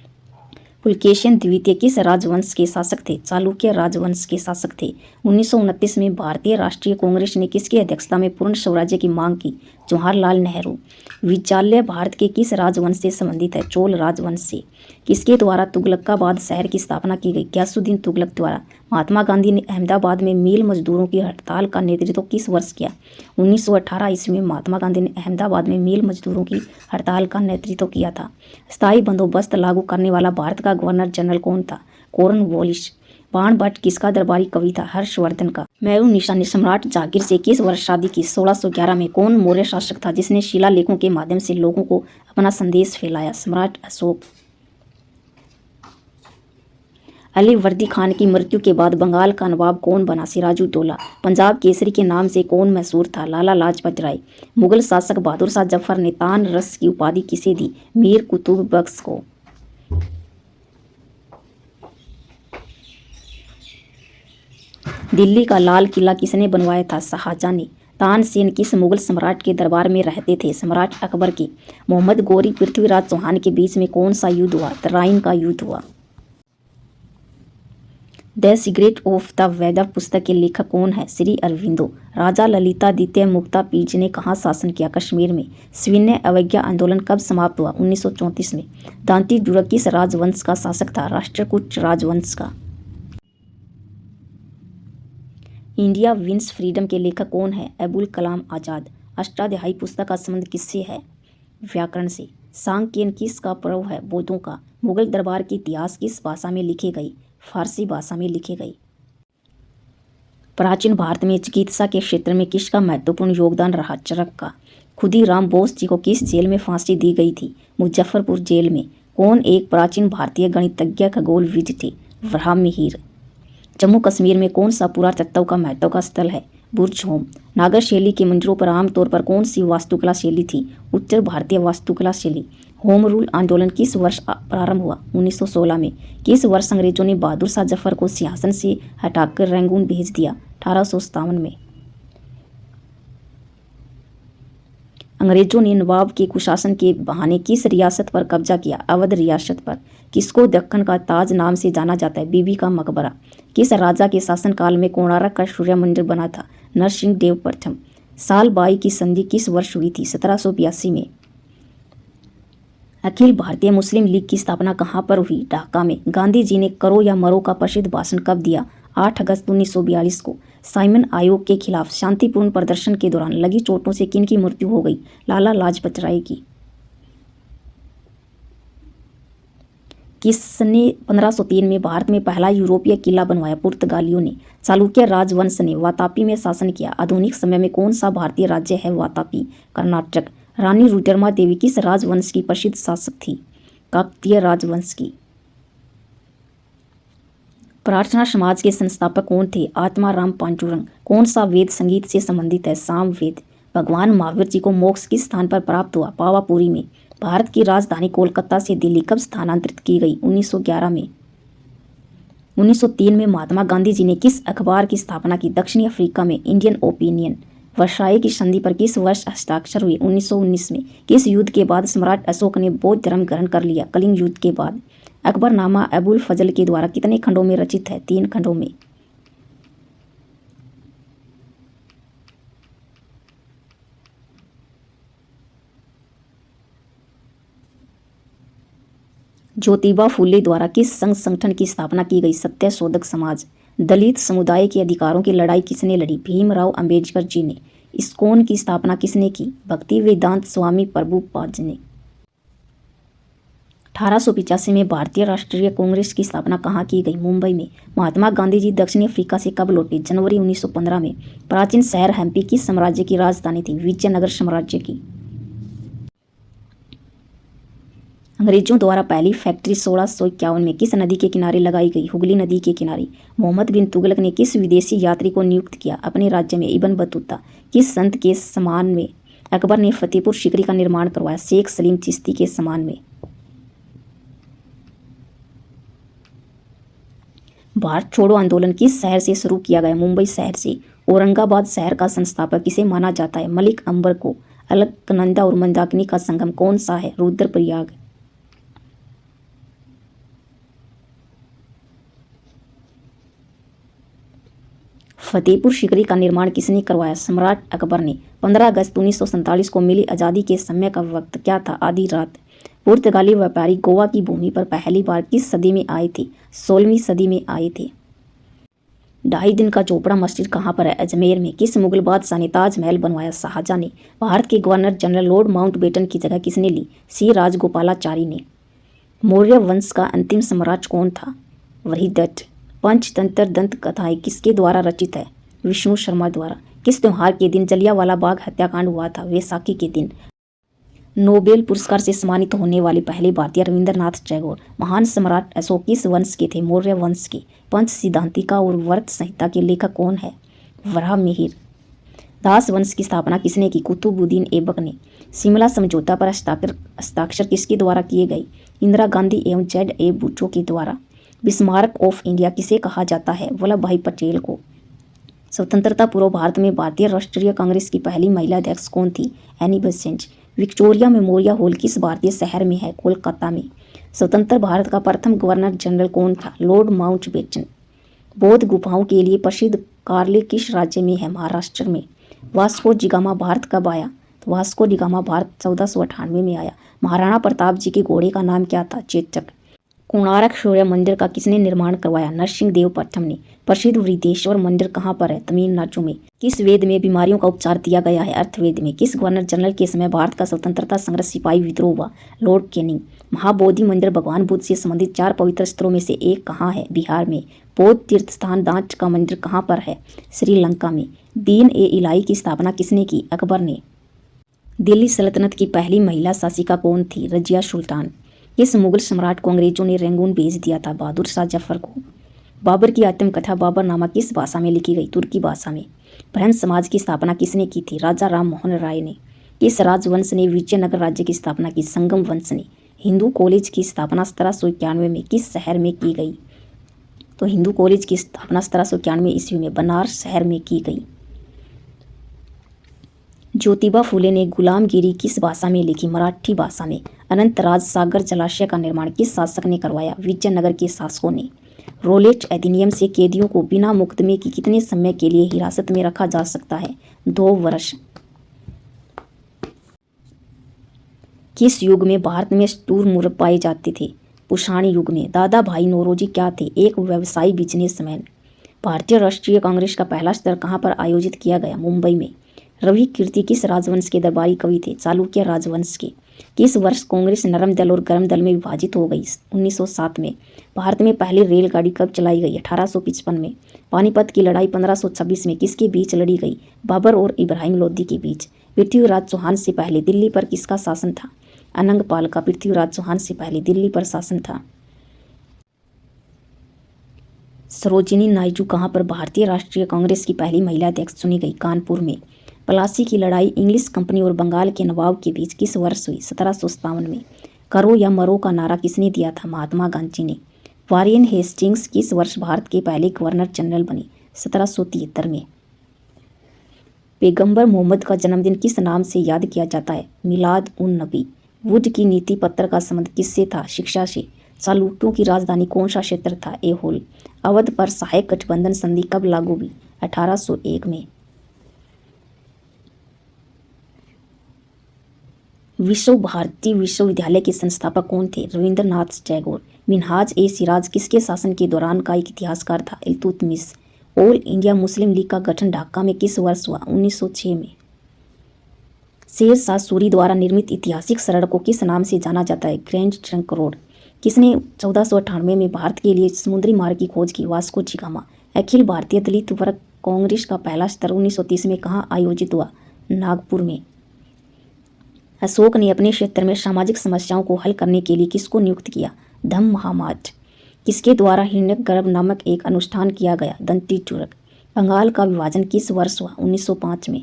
पुलकेशिन द्वितीय किस राजवंश के शासक थे? चालुक्य राजवंश के शासक थे। 1929 में भारतीय राष्ट्रीय कांग्रेस ने किसकी अध्यक्षता में पूर्ण स्वराज्य की मांग की? जवाहरलाल नेहरू। विचाल्य भारत के किस राजवंश से संबंधित है? चोल राजवंश से। किसके द्वारा तुगलकाबाद शहर की स्थापना की गई? गयासुद्दीन तुगलक द्वारा। महात्मा गांधी ने अहमदाबाद में मिल मजदूरों की हड़ताल का नेतृत्व किस वर्ष किया? 1918 ईस्वी में महात्मा गांधी ने अहमदाबाद में मिल मजदूरों की हड़ताल का नेतृत्व किया था। स्थायी बंदोबस्त लागू करने वाला भारत का गवर्नर जनरल कौन था? कॉर्नवालिस। बाणभट्ट किसका दरबारी कवि था? हर्षवर्धन का। मेरुनिशा ने सम्राट जहांगीर से किस वर्ष शादी की? 1611 में। कौन मौर्य शासक था जिसने शिलालेखों के माध्यम से लोगों को अपना संदेश फैलाया? सम्राट अशोक। अली वर्दी खान की मृत्यु के बाद बंगाल का नवाब कौन बना? सिराजुद्दौला। पंजाब केसरी के नाम से कौन मशहूर था? लाला लाजपत राय। मुगल शासक बहादुर शाह जफर ने तान रस की उपाधि किसे दी? मीर कुतुब बख्श को। दिल्ली का लाल किला किसने बनवाया था? शाहजहां ने। तानसेन किस मुगल सम्राट के दरबार में रहते थे? सम्राट अकबर के। मोहम्मद गौरी पृथ्वीराज चौहान के बीच में कौन सा युद्ध हुआ? तराइन का युद्ध हुआ। The secret of the weather पुस्तक के लेखक कौन है? श्री अरविंदो। राजा ललिता द्वितीय मुक्ता पीज ने कहाँ शासन किया? कश्मीर में। सविनय अवज्ञा आंदोलन कब समाप्त हुआ? 1934 में। दांती दुर्ग किस राजवंश का शासक था? राष्ट्रकूट राजवंश का। इंडिया विंस फ्रीडम के लेखक कौन है? अबुल कलाम आजाद। अष्टाध्यायी पुस्तक का संबंध किससे है? व्याकरण से। सांख्यन किसका पर्व है? बौद्धों का। मुगल दरबार के इतिहास किस भाषा में लिखे गए? फारसी भाषा में लिखे गए। प्राचीन भारत में चिकित्सा के क्षेत्र में किसका महत्वपूर्ण योगदान रहा? चरक का। खुदीराम बोस जी को किस जेल में फांसी दी गई थी? मुजफ्फरपुर जेल में। कौन एक प्राचीन भारतीय गणितज्ञ खगोलविद थे? ब्राह्महीर। जम्मू कश्मीर में कौन सा पुरातत्व का महत्व का स्थल है? बुर्ज होम। नागर शैली के मंदिरों पर आमतौर पर कौन सी वास्तुकला शैली थी? उत्तर भारतीय वास्तुकला शैली। होम रूल आंदोलन किस वर्ष प्रारंभ हुआ? 1916 में। किस वर्ष अंग्रेजों ने बहादुर शाह जफर को सिंहासन से हटाकर रंगून भेज दिया? 1857 में। अंग्रेजों ने नवाब के कुशासन के बहाने किस रियासत पर कब्जा किया? अवध रियासत पर। किसको दक्कन का ताज नाम से जाना जाता है? बीबी का मकबरा। किस राजा के शासनकाल में कोणार्क का सूर्य मंदिर बना था? नरसिंह देव प्रथम। साल बाई की संधि किस वर्ष हुई थी? 1782 में। अखिल भारतीय मुस्लिम लीग की स्थापना कहाँ पर हुई? ढाका में। गांधी जी ने करो या मरो का प्रसिद्ध भाषण कब दिया? 8 अगस्त 1942 को। साइमन आयोग के खिलाफ शांतिपूर्ण प्रदर्शन के दौरान लगी चोटों से किन की मृत्यु हो गई? लाला लाजपत राय की। किसने 1503 में भारत में पहला यूरोपीय किला बनवाया? पुर्तगालियों ने। चालुक्य राजवंश ने वातापी में शासन किया। आधुनिक समय में कौन सा भारतीय राज्य है वातापी? कर्नाटक। रानी रुद्रमा देवी किस राजवंश की प्रसिद्ध शासक थी? काकतीय राजवंश की। प्रार्थना समाज के संस्थापक कौन थे? आत्माराम पांडुरंग। कौन सा वेद संगीत से संबंधित है? साम वेद। भगवान महावीर जी को मोक्ष किस स्थान पर प्राप्त हुआ? पावापुरी में। भारत की राजधानी कोलकाता से दिल्ली कब स्थानांतरित की गई? 1911 में। 1903 में महात्मा गांधी जी ने किस अखबार की स्थापना की? दक्षिणी अफ्रीका में इंडियन ओपिनियन। वर्साई की संधि पर किस वर्ष हस्ताक्षर हुए? 1919 में। किस युद्ध के बाद सम्राट अशोक ने बौद्ध धर्म ग्रहण कर लिया? कलिंग युद्ध के बाद। अकबरनामा अबुल फजल के द्वारा कितने खंडों में रचित है? 3 खंडों में। ज्योतिबा फूले द्वारा किस संघ संगठन की स्थापना की गई? सत्यशोधक समाज। दलित समुदाय के अधिकारों की लड़ाई किसने लड़ी? भीमराव अंबेडकर जी ने। इस्कॉन की स्थापना किसने की? भक्ति वेदांत स्वामी प्रभुपाद ने। 1885 में भारतीय राष्ट्रीय कांग्रेस की स्थापना कहाँ की गई? मुंबई में। महात्मा गांधी जी दक्षिणी अफ्रीका से कब लौटे? जनवरी 1915 में। प्राचीन शहर हम्पी किस साम्राज्य की राजधानी थी? विजयनगर साम्राज्य की। अंग्रेजों द्वारा पहली फैक्ट्री 1651 में किस नदी के किनारे लगाई गई? हुगली नदी के किनारे। मोहम्मद बिन तुगलक ने किस विदेशी यात्री को नियुक्त किया अपने राज्य में? Ibn Battuta. किस संत के सम्मान में अकबर ने फतेहपुर सीकरी का निर्माण करवाया? शेख सलीम चिश्ती के सम्मान में। भारत छोड़ो आंदोलन किस शहर से शुरू किया गया? मुंबई शहर से। औरंगाबाद शहर का संस्थापक किसे माना जाता है? मलिक अंबर को। अलकनंदा और मंदाकिनी का संगम कौन सा है? रुद्रप्रयाग। फतेहपुर सीकरी का निर्माण किसने करवाया? सम्राट अकबर ने। 15 अगस्त 1947 को मिली आज़ादी के समय का वक्त क्या था? आधी रात। पुर्तगाली व्यापारी गोवा की भूमि पर पहली बार किस सदी में आए थे? 16वीं सदी में आए थे। 2.5 दिन का चोपड़ा मस्जिद कहाँ पर है? अजमेर में। किस मुगल बादशाह ने ताजमहल बनवाया? शाहजहां ने। भारत के गवर्नर जनरल लॉर्ड माउंटबेटन की जगह किसने ली? सी राजगोपालाचारी ने। मौर्य वंश का अंतिम सम्राट कौन था? वृहदत्त। पंचतंत्र दंत कथाएं किसके द्वारा रचित है? विष्णु शर्मा द्वारा। किस त्योहार के दिन जलियांवाला बाग हत्याकांड हुआ था? वैसाखी के दिन। नोबेल पुरस्कार से सम्मानित होने वाले पहले भारतीय रविंद्रनाथ टैगोर। महान सम्राट अशोक किस वंश के थे? मौर्य वंश के। पंच सिद्धांतिका और व्रत संहिता के लेखक कौन है? वराह मिहिर। दास वंश की स्थापना किसने की? कुतुबुद्दीन ऐबक ने। शिमला समझौता पर हस्ताक्षर किसके द्वारा किए गए? इंदिरा गांधी एवं Z.A. बुचो के द्वारा। बिस्मार्क ऑफ इंडिया किसे कहा जाता है? वल्लभ भाई पटेल को। स्वतंत्रता पूर्व भारत में भारतीय राष्ट्रीय कांग्रेस की पहली महिला अध्यक्ष कौन थी? Annie Besant. Victoria memorial hall किस भारतीय शहर में है? कोलकाता में। स्वतंत्र भारत का प्रथम गवर्नर जनरल कौन था? Lord Mountbatten. बौद्ध गुफाओं के लिए प्रसिद्ध कार्ले किस राज्य में है? महाराष्ट्र में। वास्को डिगामा भारत कब आया? तो वास्को डिगामा भारत 1498 में आया। महाराणा प्रताप जी के घोड़े का नाम क्या था? चेतक। कोणार्क सूर्य मंदिर का किसने निर्माण करवाया? नरसिंह देव प्रथम ने। प्रसिद्ध वृद्धेश्वर मंदिर कहाँ पर है? तमिलनाडु में। किस वेद में बीमारियों का उपचार दिया गया है? अर्थवेद में। किस गवर्नर जनरल के समय भारत का स्वतंत्रता संग्राम सिपाही विद्रोह हुआ? Lord Canning. महाबोधि मंदिर भगवान बुद्ध से संबंधित 4 पवित्र स्थलों में से एक कहाँ है? बिहार में। बौद्ध तीर्थ स्थान दांच का मंदिर कहाँ पर है? श्रीलंका में। दीन-ए-इलाही की स्थापना किसने की? अकबर ने। दिल्ली सल्तनत की पहली महिला शासिका कौन थी? रजिया सुल्तान। किस मुगल सम्राट को अंग्रेजों ने रंगून भेज दिया था? बहादुर शाह जफर को। बाबर की आत्मकथा बाबरनामा किस भाषा में लिखी गई? तुर्की भाषा में। ब्रह्म समाज की स्थापना किसने की थी? राजा राम मोहन राय ने। किस राजवंश ने विजयनगर राज्य की स्थापना की? संगम वंश ने। हिंदू कॉलेज की स्थापना 1791 में किस शहर में की गई? तो हिंदू कॉलेज की स्थापना 1791 ईस्वी में बनारस शहर में की गई। ज्योतिबा फूले ने गुलामगिरी किस भाषा में लिखी? मराठी भाषा में। अनंतराज सागर जलाशय का निर्माण किस शासक ने करवाया? विजयनगर के शासकों ने। रोलेट अधिनियम से कैदियों को बिना मुकदमे के कितने समय के लिए हिरासत में रखा जा सकता है? 2 वर्ष। किस युग में भारत में तूर-मुर्ग पाए जाते थे? कुषाण युग में। दादा भाई नौरोजी क्या थे? एक व्यवसायी बिजनेसमैन। भारतीय राष्ट्रीय कांग्रेस का पहला सत्र कहाँ पर आयोजित किया गया? मुंबई में। रवि कीर्ति किस राजवंश के दरबारी कवि थे? चालुक्य राजवंश के। किस वर्ष कांग्रेस नरम दल और गर्म दल में विभाजित हो गई? 1907 में। भारत में पहली रेलगाड़ी कब चलाई गई? 1855 में। पानीपत की लड़ाई 1526 में किसके बीच लड़ी गई? बाबर और इब्राहिम लोदी के बीच। पृथ्वीराज चौहान से पहले दिल्ली पर किसका शासन था? अनंगपाल का। पृथ्वीराज चौहान से पहले दिल्ली पर शासन था। सरोजिनी नायडू कहाँ पर भारतीय राष्ट्रीय कांग्रेस की पहली महिला अध्यक्ष चुनी गई? कानपुर में। प्लासी की लड़ाई इंग्लिश कंपनी और बंगाल के नवाब के बीच किस वर्ष हुई? 1757 में। करो या मरो का नारा किसने दिया था? महात्मा गांधी ने। वारेन हेस्टिंग्स किस वर्ष भारत के पहले गवर्नर जनरल बने? 1773 में। पैगंबर मोहम्मद का जन्मदिन किस नाम से याद किया जाता है? मिलाद उन नबी। वुड की नीति पत्र का संबंध किससे था? शिक्षा से। चालुक्यों की राजधानी कौन सा क्षेत्र था? ऐहोल। अवध पर सहायक गठबंधन संधि कब लागू हुई? 1801 में। विश्व भारती विश्वविद्यालय के संस्थापक कौन थे? रविंद्रनाथ टैगोर। मिनहाज ए सिराज किसके शासन के दौरान का एक इतिहासकार था? Iltutmish. All India Muslim league का गठन ढाका में किस वर्ष हुआ? 1906 में। शेर शाह सूरी द्वारा निर्मित ऐतिहासिक सड़क को किस नाम से जाना जाता है? Grand trunk road. किसने 1498 में भारत के लिए समुद्री मार्ग की खोज की? Vasco D gamma. Akhil Bharatiya दलित वर्ग कांग्रेस का पहला सत्र 1930 में कहाँ आयोजित हुआ? नागपुर में। अशोक ने अपने क्षेत्र में सामाजिक समस्याओं को हल करने के लिए किसको नियुक्त किया? धम्म महामाट। किसके द्वारा हिरण्यगर्भ नामक एक अनुष्ठान किया गया? दंती चूरक। बंगाल का विभाजन किस वर्ष हुआ? 1905 में।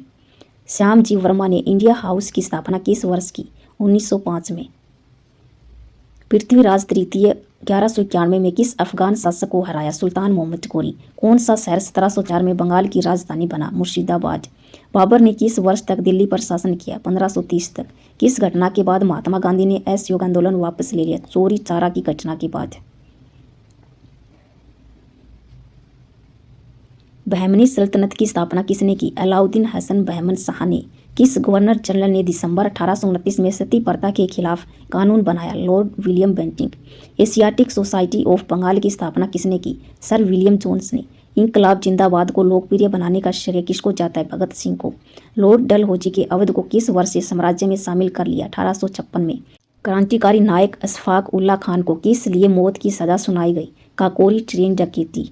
श्यामजी वर्मा ने इंडिया हाउस की स्थापना किस वर्ष की? 1905 में। पृथ्वीराज तृतीय 1191 में किस अफगान शासक को हराया? सुल्तान मोहम्मद गोरी। कौन सा शहर 1704 में बंगाल की राजधानी बना? मुर्शिदाबाद। बाबर ने किस वर्ष तक दिल्ली पर शासन किया? 1530 तक। किस घटना के बाद महात्मा गांधी ने असहयोग आंदोलन वापस ले लिया? चोरी चारा की घटना के बाद। बहमनी सल्तनत की स्थापना किसने की? अलाउद्दीन हसन बहमन शाह ने। किस गवर्नर जनरल ने दिसंबर 1829 में सती प्रथा के खिलाफ कानून बनाया? Lord William Bentinck. Asiatic society of Bengal की स्थापना किसने की? सर विलियम जोन्स ने। इंकलाब जिंदाबाद को लोकप्रिय बनाने का श्रेय किसको जाता है? भगत सिंह को। लॉर्ड डलहौजी के अवध को किस वर्ष से साम्राज्य में शामिल कर लिया? 1856 में। क्रांतिकारी नायक अशफाक उल्ला खान को किस लिए मौत की सजा सुनाई गई? काकोरी ट्रेन डकैती।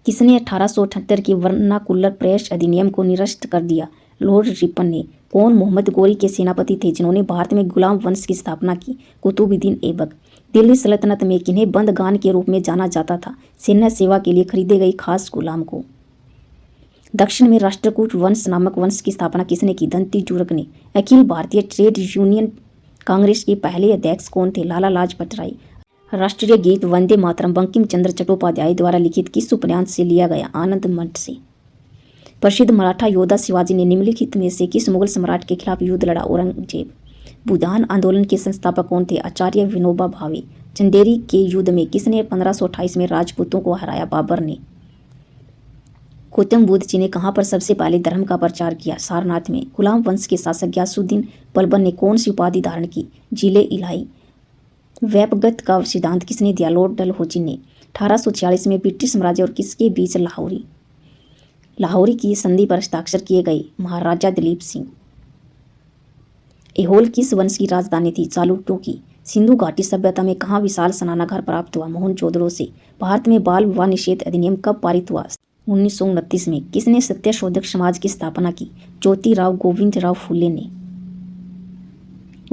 किसने 1878 की वर्नाकुलर प्रेस अधिनियम को निरस्त कर दिया? लॉर्ड रिपन ने। कौन मोहम्मद गोरी के सेनापति थे जिन्होंने भारत में गुलाम वंश की स्थापना की? कुतुबुद्दीन ऐबक। दिल्ली सल्तनत में किन्हें बंदगान के रूप में जाना जाता था? सैन्य सेवा के लिए खरीदे गए खास गुलाम को। दक्षिण में राष्ट्रकूट वंश नामक वंश की स्थापना किसने की? दंती चूरक ने। अखिल भारतीय ट्रेड यूनियन कांग्रेस के पहले अध्यक्ष कौन थे? लाला लाजपत राय। राष्ट्रीय गीत वंदे मातरम बंकिम चंद्र चट्टोपाध्याय द्वारा लिखित किस उपन्यास से लिया गया? आनंद मठ से। प्रसिद्ध मराठा योद्धा शिवाजी ने निम्नलिखित में से किस मुगल सम्राट के खिलाफ युद्ध लड़ा? औरंगजेब। भूदान आंदोलन के संस्थापक कौन थे? आचार्य विनोबा भावे। चंदेरी के युद्ध में किसने 1528 में राजपूतों को हराया? बाबर ने। गौतम बुद्ध जी ने कहाँ पर सबसे पहले धर्म का प्रचार किया? सारनाथ में। गुलाम वंश के शासक गयासुद्दीन बलबन ने कौन सी उपाधि धारण की? जिले इलाही। वैपगत का सिद्धांत किसने दिया? लॉर्ड डलहौजी ने। 1846 में ब्रिटिश साम्राज्य और किसके बीच लाहौरी की संधि पर हस्ताक्षर किए गए? महाराजा दिलीप सिंह। ऐहोल किस वंश की राजधानी थी? चालुक्यों की। सिंधु घाटी सभ्यता में कहाँ विशाल स्नानागार प्राप्त हुआ? मोहनजोदड़ो से। भारत में बाल विवाह निषेध अधिनियम कब पारित हुआ? 1929 में। किसने सत्यशोधक समाज की स्थापना की? ज्योतिराव गोविंदराव फुले ने।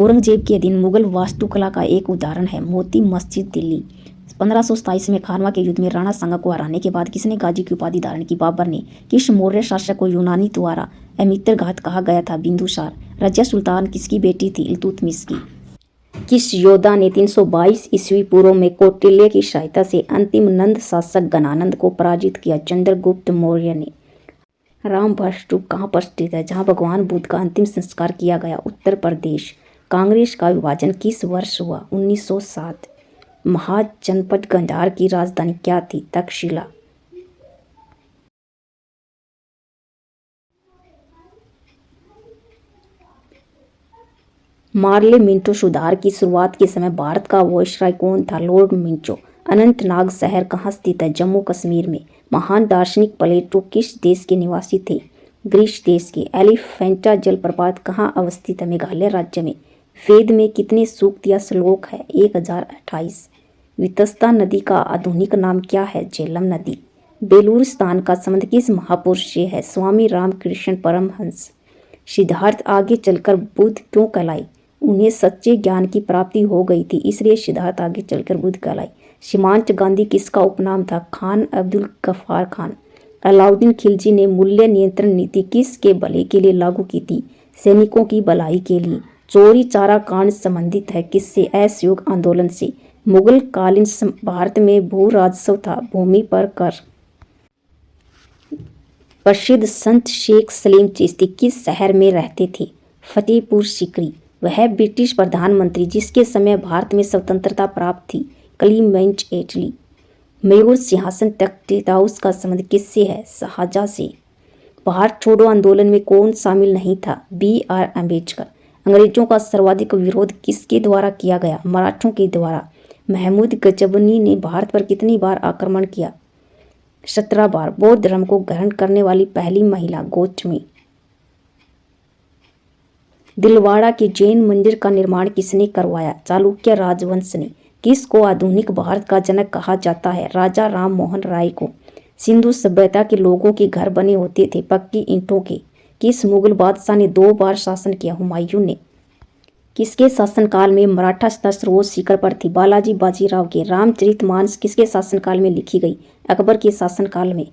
औरंगजेब के अधीन मुगल वास्तुकला का एक उदाहरण है मोती मस्जिद दिल्ली। 1527 में खानवा के युद्ध में राणा सांगा को हराने के बाद किसने गाजी की उपाधि धारण की? बाबर ने। किस मौर्य शासक को यूनानी द्वारा अमित्रघात कहा गया था? बिंदुसार। रजिया सुल्तान किसकी बेटी थी? इल्तुतमिश की। किस योद्धा ने 322 ईस्वी पूर्व में कौटिल्य की सहायता से अंतिम नंद शासक गणानंद को पराजित किया? चंद्रगुप्त मौर्य ने। रामभर स्तूप कहाँ पर स्थित है जहाँ भगवान बुद्ध का अंतिम संस्कार किया गया? उत्तर प्रदेश। कांग्रेस का विभाजन किस वर्ष हुआ? 1907। महाजनपद गंधार की राजधानी क्या थी? तक्षशिला। मार्ले मिंटो सुधार की शुरुआत के समय भारत का वायसराय कौन था? Lord Minto. अनंतनाग शहर कहाँ स्थित है? जम्मू कश्मीर में। महान दार्शनिक प्लेटो किस देश के निवासी थे? ग्रीस देश के। एलिफेंटा जलप्रपात कहाँ अवस्थित है? मेघालय राज्य में। वेद में कितने सूक्त या श्लोक है? 1028। वितस्ता नदी का आधुनिक नाम क्या है? झेलम नदी। बेलूरिस्तान का संबंध किस महापुरुष से है? स्वामी रामकृष्ण परमहंस। सिद्धार्थ आगे चलकर बुद्ध क्यों कहलाए? उन्हें सच्चे ज्ञान की प्राप्ति हो गई थी, इसलिए सिद्धार्थ आगे चलकर बुद्ध कहलाए। सीमांत गांधी किसका उपनाम था? खान अब्दुल गफ्फार खान। अलाउद्दीन खिलजी ने मूल्य नियंत्रण नीति किसके भले के लिए लागू की थी? सैनिकों की भलाई के लिए। चोरी चारा कांड संबंधित है किससे? असहयोग आंदोलन से। मुगल कालीन भारत में भू राजस्व था, भूमि पर कर। प्रसिद्ध संत शेख सलीम चिश्ती किस शहर में रहते थे? फतेहपुर सीकरी। वह ब्रिटिश प्रधानमंत्री जिसके समय भारत में स्वतंत्रता प्राप्त थी, क्लीमेंट एटली। मयूर सिंहासन तक टेट हाउस का संबंध किससे है? शाहजहां से। भारत छोड़ो आंदोलन में कौन शामिल नहीं था? BR अम्बेडकर। अंग्रेजों का सर्वाधिक विरोध किसके द्वारा किया गया? मराठों के द्वारा। महमूद गजनवी ने भारत पर कितनी बार आक्रमण किया? 17 बार। बौद्ध धर्म को ग्रहण करने वाली पहली महिला गौतमी। दिलवाड़ा के जैन मंदिर का निर्माण किसने करवाया? चालुक्य राजवंश ने। किसको आधुनिक भारत का जनक कहा जाता है? राजा राम मोहन राय को। सिंधु सभ्यता के लोगों के घर बने होते थे पक्की ईंटों के। किस मुगल बादशाह ने 2 बार शासन किया? हुमायूं ने। किसके शासनकाल में मराठा सत्ता सर्वोच्च शिखर पर थी? बालाजी बाजीराव के। रामचरितमानस किसके शासनकाल में लिखी गई? अकबर के शासनकाल में।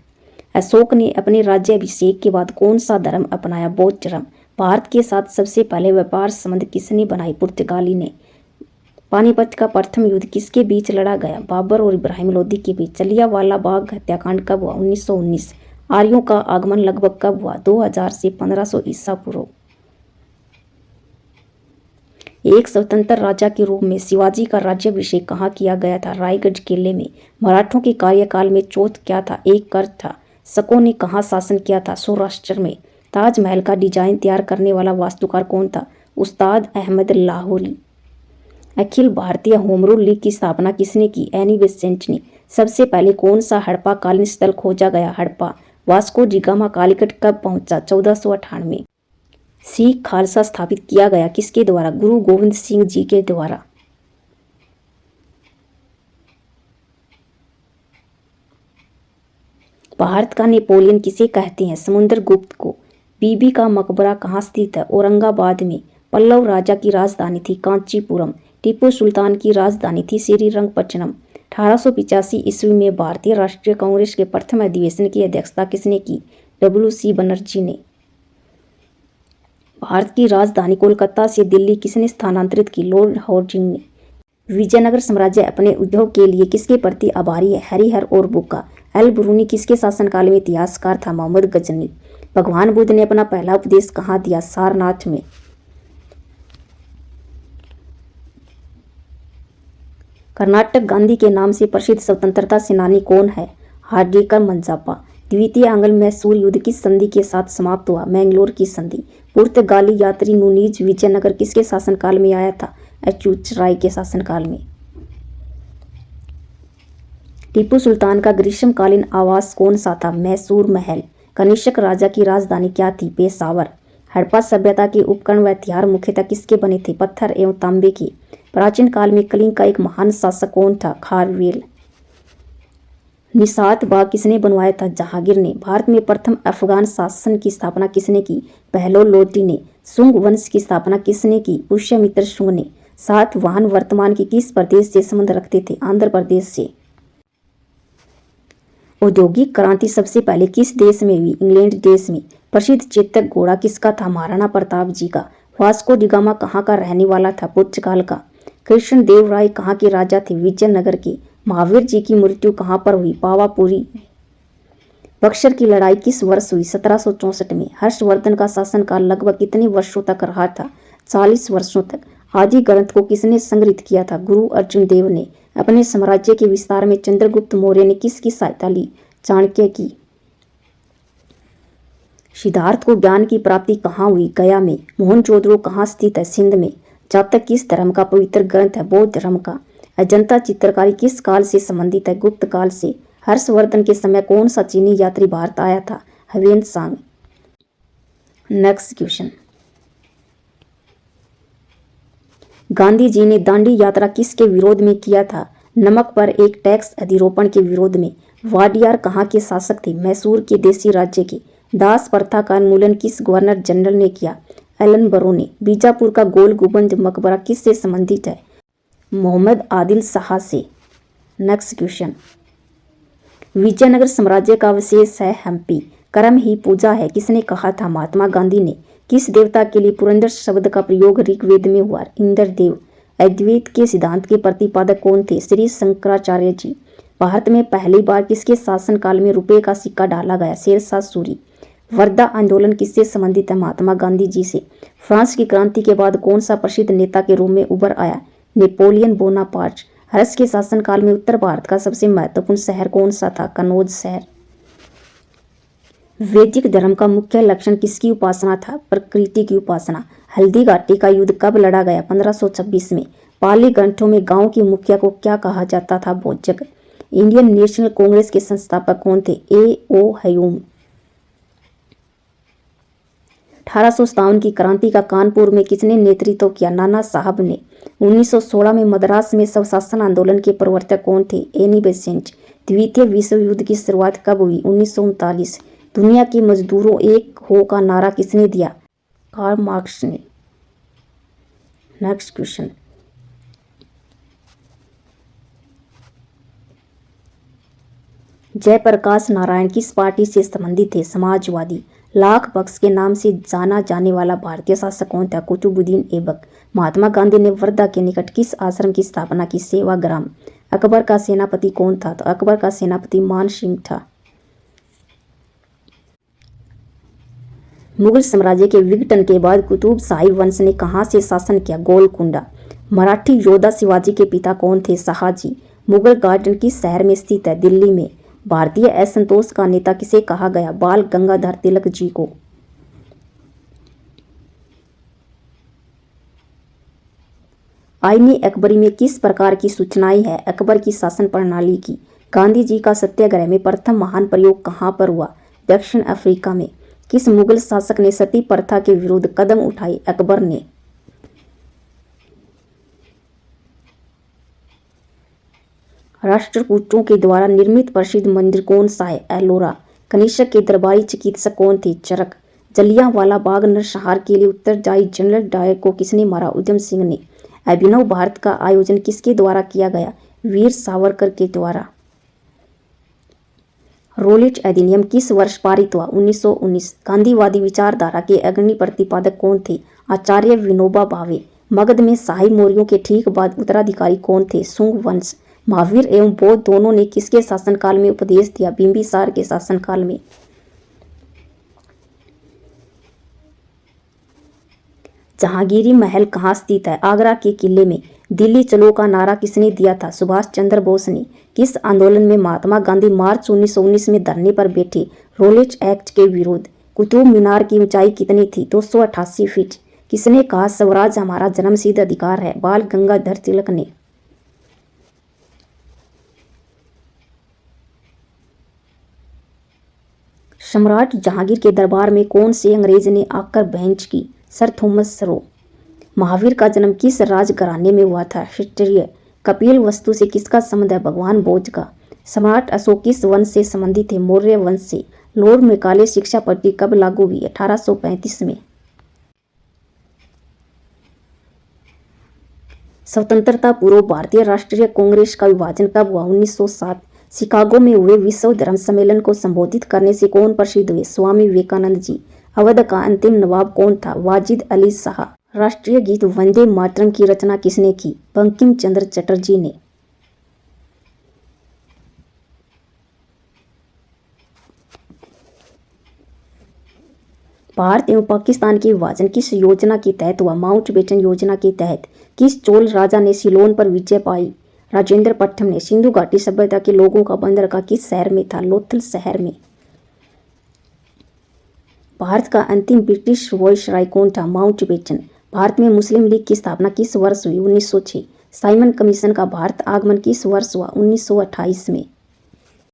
अशोक ने अपने राज्याभिषेक के बाद कौन सा धर्म अपनाया? बौद्ध धर्म। भारत के साथ सबसे पहले व्यापार संबंध किसने बनाए? पुर्तगाली ने। पानीपत का प्रथम युद्ध किसके बीच लड़ा गया? बाबर और इब्राहिम लोदी के बीच। जलियांवाला बाग हत्याकांड कब हुआ? 1919। आर्यों का आगमन लगभग कब हुआ? 2000 से 1500 ईसा पूर्व। एक स्वतंत्र राजा के रूप में शिवाजी का राज्याभिषेक कहाँ किया गया था? रायगढ़ किले में। मराठों के कार्यकाल में चौथ क्या था? एक कर था। शकों ने कहाँ शासन किया था? सौराष्ट्र में। ताजमहल का डिजाइन तैयार करने वाला वास्तुकार कौन था? उस्ताद Ahmad Lahori. Akhil Bharatiya home rule league की स्थापना किसने की? एनी बेसेंट ने। सबसे पहले कौन सा हड़प्पा कालीन स्थल खोजा गया? हड़प्पा। वास्को डिगामा कालीकट कब पहुंचा? 1498। सिख खालसा स्थापित किया गया किसके द्वारा? गुरु गोविंद सिंह जी के द्वारा। भारत का नेपोलियन किसे कहते हैं? समुद्रगुप्त को। बीबी का मकबरा कहाँ स्थित है? औरंगाबाद में। पल्लव राजा की राजधानी थी कांचीपुरम। टीपू सुल्तान की राजधानी थी श्रीरंगपट्टनम। 1885 ईस्वी में भारतीय राष्ट्रीय कांग्रेस के प्रथम अधिवेशन की अध्यक्षता किसने की? WC बनर्जी ने। भारत की राजधानी कोलकाता से दिल्ली किसने स्थानांतरित की? लॉर्ड हॉर्डिंग ने। विजयनगर साम्राज्य अपने उद्योग के लिए किसके प्रति आभारी है? हरिहर और बुक्का। अल बरूनी किसके शासनकाल में इतिहासकार था? मोहम्मद गजनवी। भगवान बुद्ध ने अपना पहला उपदेश कहाँ दिया? सारनाथ में। कर्नाटक गांधी के नाम से प्रसिद्ध स्वतंत्रता सेनानी कौन है? हार्डिकर मंजापा। द्वितीय आंग्ल मैसूर युद्ध किस संधि के साथ समाप्त हुआ? मैंगलोर की संधि। पुर्तगाली यात्री नूनीज विजयनगर किसके शासनकाल में आया था? अच्युतराय के शासनकाल में। टीपू सुल्तान का ग्रीष्मकालीन आवास कौन सा था? मैसूर महल। कनिष्क राजा की राजधानी क्या थी? पेशावर। हड़प्पा सभ्यता के उपकरण व हथियार मुख्यतः किसके बने थे? पत्थर एवं तांबे के। प्राचीन काल में कलिंग का एक महान शासक कौन था? खारवेल। निशात बाग किसने बनवाया था? जहांगीर ने। भारत में प्रथम अफगान शासन की स्थापना किसने की? पहलो लोदी ने। शुंग वंश की स्थापना किसने की? पुष्यमित्र शुंग ने। सातवाहन वर्तमान के किस प्रदेश से संबंध रखते थे? आंध्र प्रदेश से। औद्योगिक क्रांति सबसे पहले किस देश में हुई? इंग्लैंड देश में। प्रसिद्ध चेतक घोड़ा किसका था? महाराणा प्रताप जी का। वास्को डिगामा कहाँ का रहने वाला था? पुर्तगाल का। कृष्ण देव राय कहाँ के राजा थे? विजयनगर के। महावीर जी की मृत्यु कहाँ पर हुई? पावापुरी। बक्सर की लड़ाई किस वर्ष हुई? 1764 में। हर्षवर्धन का शासनकाल लगभग कितने वर्षों तक रहा था? 40 वर्षों तक। आदि ग्रंथ को किसने संग्रहित किया था? गुरु अर्जुन देव ने। अपने साम्राज्य के विस्तार में चंद्रगुप्त मौर्य ने किसकी सहायता ली? चाणक्य की। सिद्धार्थ को ज्ञान की प्राप्ति कहाँ हुई? गया में। मोहनजोदड़ो कहाँ स्थित है? सिंध में। जातक किस धर्म का पवित्र ग्रंथ है? बौद्ध धर्म का। अजंता चित्रकारी किस काल से संबंधित है? गुप्त काल से। हर्षवर्धन के समय कौन सा चीनी यात्री भारत आया था? ह्वेन सांग। Next question. गांधी जी ने दांडी यात्रा किसके विरोध में किया था? नमक पर एक टैक्स अधिरोपण के विरोध में। वाडियार कहाँ के शासक थे? मैसूर के देशी राज्य के। दास प्रथा का उन्मूलन किस गवर्नर जनरल ने किया? एलन बरो ने। बीजापुर का गोल गुंबद मकबरा किससे संबंधित है? मोहम्मद आदिल शाह से। Next question. विजयनगर साम्राज्य का अवशेष है हम्पी। कर्म ही पूजा है किसने कहा था? महात्मा गांधी ने। किस देवता के लिए पुरंदर शब्द का प्रयोग ऋग्वेद में हुआ? इंद्रदेव। अद्वैत के सिद्धांत के प्रतिपादक कौन थे? श्री शंकराचार्य जी। भारत में पहली बार किसके शासनकाल में रुपये का सिक्का डाला गया? शेरशाह सूरी। वर्धा आंदोलन किससे संबंधित है? महात्मा गांधी जी से। फ्रांस की क्रांति के बाद कौन सा प्रसिद्ध नेता के रूप में उभर आया? Napoleon Bonaparte. हर्ष के शासनकाल में उत्तर भारत का सबसे महत्वपूर्ण शहर कौन सा था? कनौज शहर। वैदिक धर्म का मुख्य लक्षण किसकी उपासना था? प्रकृति की उपासना। हल्दी घाटी का युद्ध कब लड़ा गया? 1526 में। पाली ग्रंथों में गांव के मुखिया को क्या कहा जाता था? भोजक। इंडियन नेशनल कांग्रेस के संस्थापक कौन थे? A.O. ह्यूम। 1857 की क्रांति का कानपुर में किसने नेतृत्व किया? नाना साहब ने। 1916 में मद्रास में स्वशासन आंदोलन के प्रवर्तक कौन थे? Annie Besant. द्वितीय विश्व युद्ध की शुरुआत कब हुई? 1939। दुनिया के मजदूरों एक हो का नारा किसने दिया? कार्ल मार्क्स ने। Next question. जयप्रकाश नारायण किस पार्टी से संबंधित थे? समाजवादी। लाख बख्श के नाम से जाना जाने वाला भारतीय शासक कौन था? कुतुबुद्दीन ऐबक। महात्मा गांधी ने वर्धा के निकट किस आश्रम की स्थापना की? सेवाग्राम। अकबर का सेनापति कौन था? तो अकबर का सेनापति मान सिंह था। मुगल साम्राज्य के विघटन के बाद कुतुब शाही वंश ने कहां से शासन किया? गोलकुंडा। मराठी योद्धा शिवाजी के पिता कौन थे? शहाजी। मुगल गार्डन किस शहर में स्थित है? दिल्ली में। भारतीय असंतोष का नेता किसे कहा गया? बाल गंगाधर तिलक जी को। आईने अकबरी में किस प्रकार की सूचनाएं है? अकबर की शासन प्रणाली की। गांधी जी का सत्याग्रह में प्रथम महान प्रयोग कहां पर हुआ? दक्षिण अफ्रीका में। किस मुगल शासक ने सती प्रथा के विरुद्ध कदम उठाए? अकबर ने। राष्ट्रकूटों के द्वारा निर्मित प्रसिद्ध मंदिर कौन सा है? एलोरा। कनिष्क के दरबारी चिकित्सक कौन थे? चरक। जलियांवाला बाग नरसंहार के लिए उत्तरदायी जनरल डायर को किसने मारा? उधम सिंह ने। अभिनव भारत का आयोजन किसके द्वारा किया गया? वीर सावरकर के द्वारा। रोलेट अधिनियम किस वर्ष पारित हुआ? 1919। गांधीवादी विचारधारा के अग्रणी प्रतिपादक कौन थे? आचार्य विनोबा भावे। मगध में शाही मौर्यों के ठीक बाद उत्तराधिकारी कौन थे? शुंग वंश। महावीर एवं बौद्ध दोनों ने किसके शासनकाल में उपदेश दिया? बिंबिसार के शासनकाल में। जहांगीरी महल कहाँ स्थित है? आगरा के किले में। दिल्ली चलो का नारा किसने दिया था? सुभाष चंद्र बोस ने। किस आंदोलन में महात्मा गांधी मार्च 1919 में धरने पर बैठे? रोलेट एक्ट के विरोध। कुतुब मीनार की ऊंचाई कितनी थी? 288 फीट। किसने कहा स्वराज हमारा जन्मसिद्ध अधिकार है? बाल गंगाधर तिलक ने। सम्राट जहांगीर के दरबार में कौन से अंग्रेज ने आकर बेंच की? Sir Thomas Roe. महावीर का जन्म किस राजघराने में हुआ था? क्षत्रिय। कपिल वस्तु से किसका संबंध है? भगवान भोज का। सम्राट अशोक किस वंश से संबंधित थे? मौर्य वंश से। लॉर्ड मैकाले शिक्षा पद्धति कब लागू हुई? 1835 में। स्वतंत्रता पूर्व भारतीय राष्ट्रीय कांग्रेस का विभाजन कब हुआ? 1907। शिकागो में हुए विश्व धर्म सम्मेलन को संबोधित करने से कौन प्रसिद्ध हुए? स्वामी विवेकानंद जी। अवध का अंतिम नवाब कौन था? वाजिद अली शाह। राष्ट्रीय गीत वंदे मातरम की रचना किसने की? बंकिम चंद्र चटर्जी ने। भारत एवं पाकिस्तान के विभाजन किस योजना के तहत हुआ? माउंटबेटन योजना के तहत। किस चोल राजा ने सिलोन पर विजय पाई? राजेंद्र प्रथम ने। सिंधु घाटी सभ्यता के लोगों का बंदरगाह किस शहर में था? लोथल शहर में। भारत का अंतिम ब्रिटिश वायसराय कौन था? माउंटबेटन। भारत में मुस्लिम लीग की स्थापना किस वर्ष हुई? 1906। साइमन कमीशन का भारत आगमन किस वर्ष हुआ? 1928 में।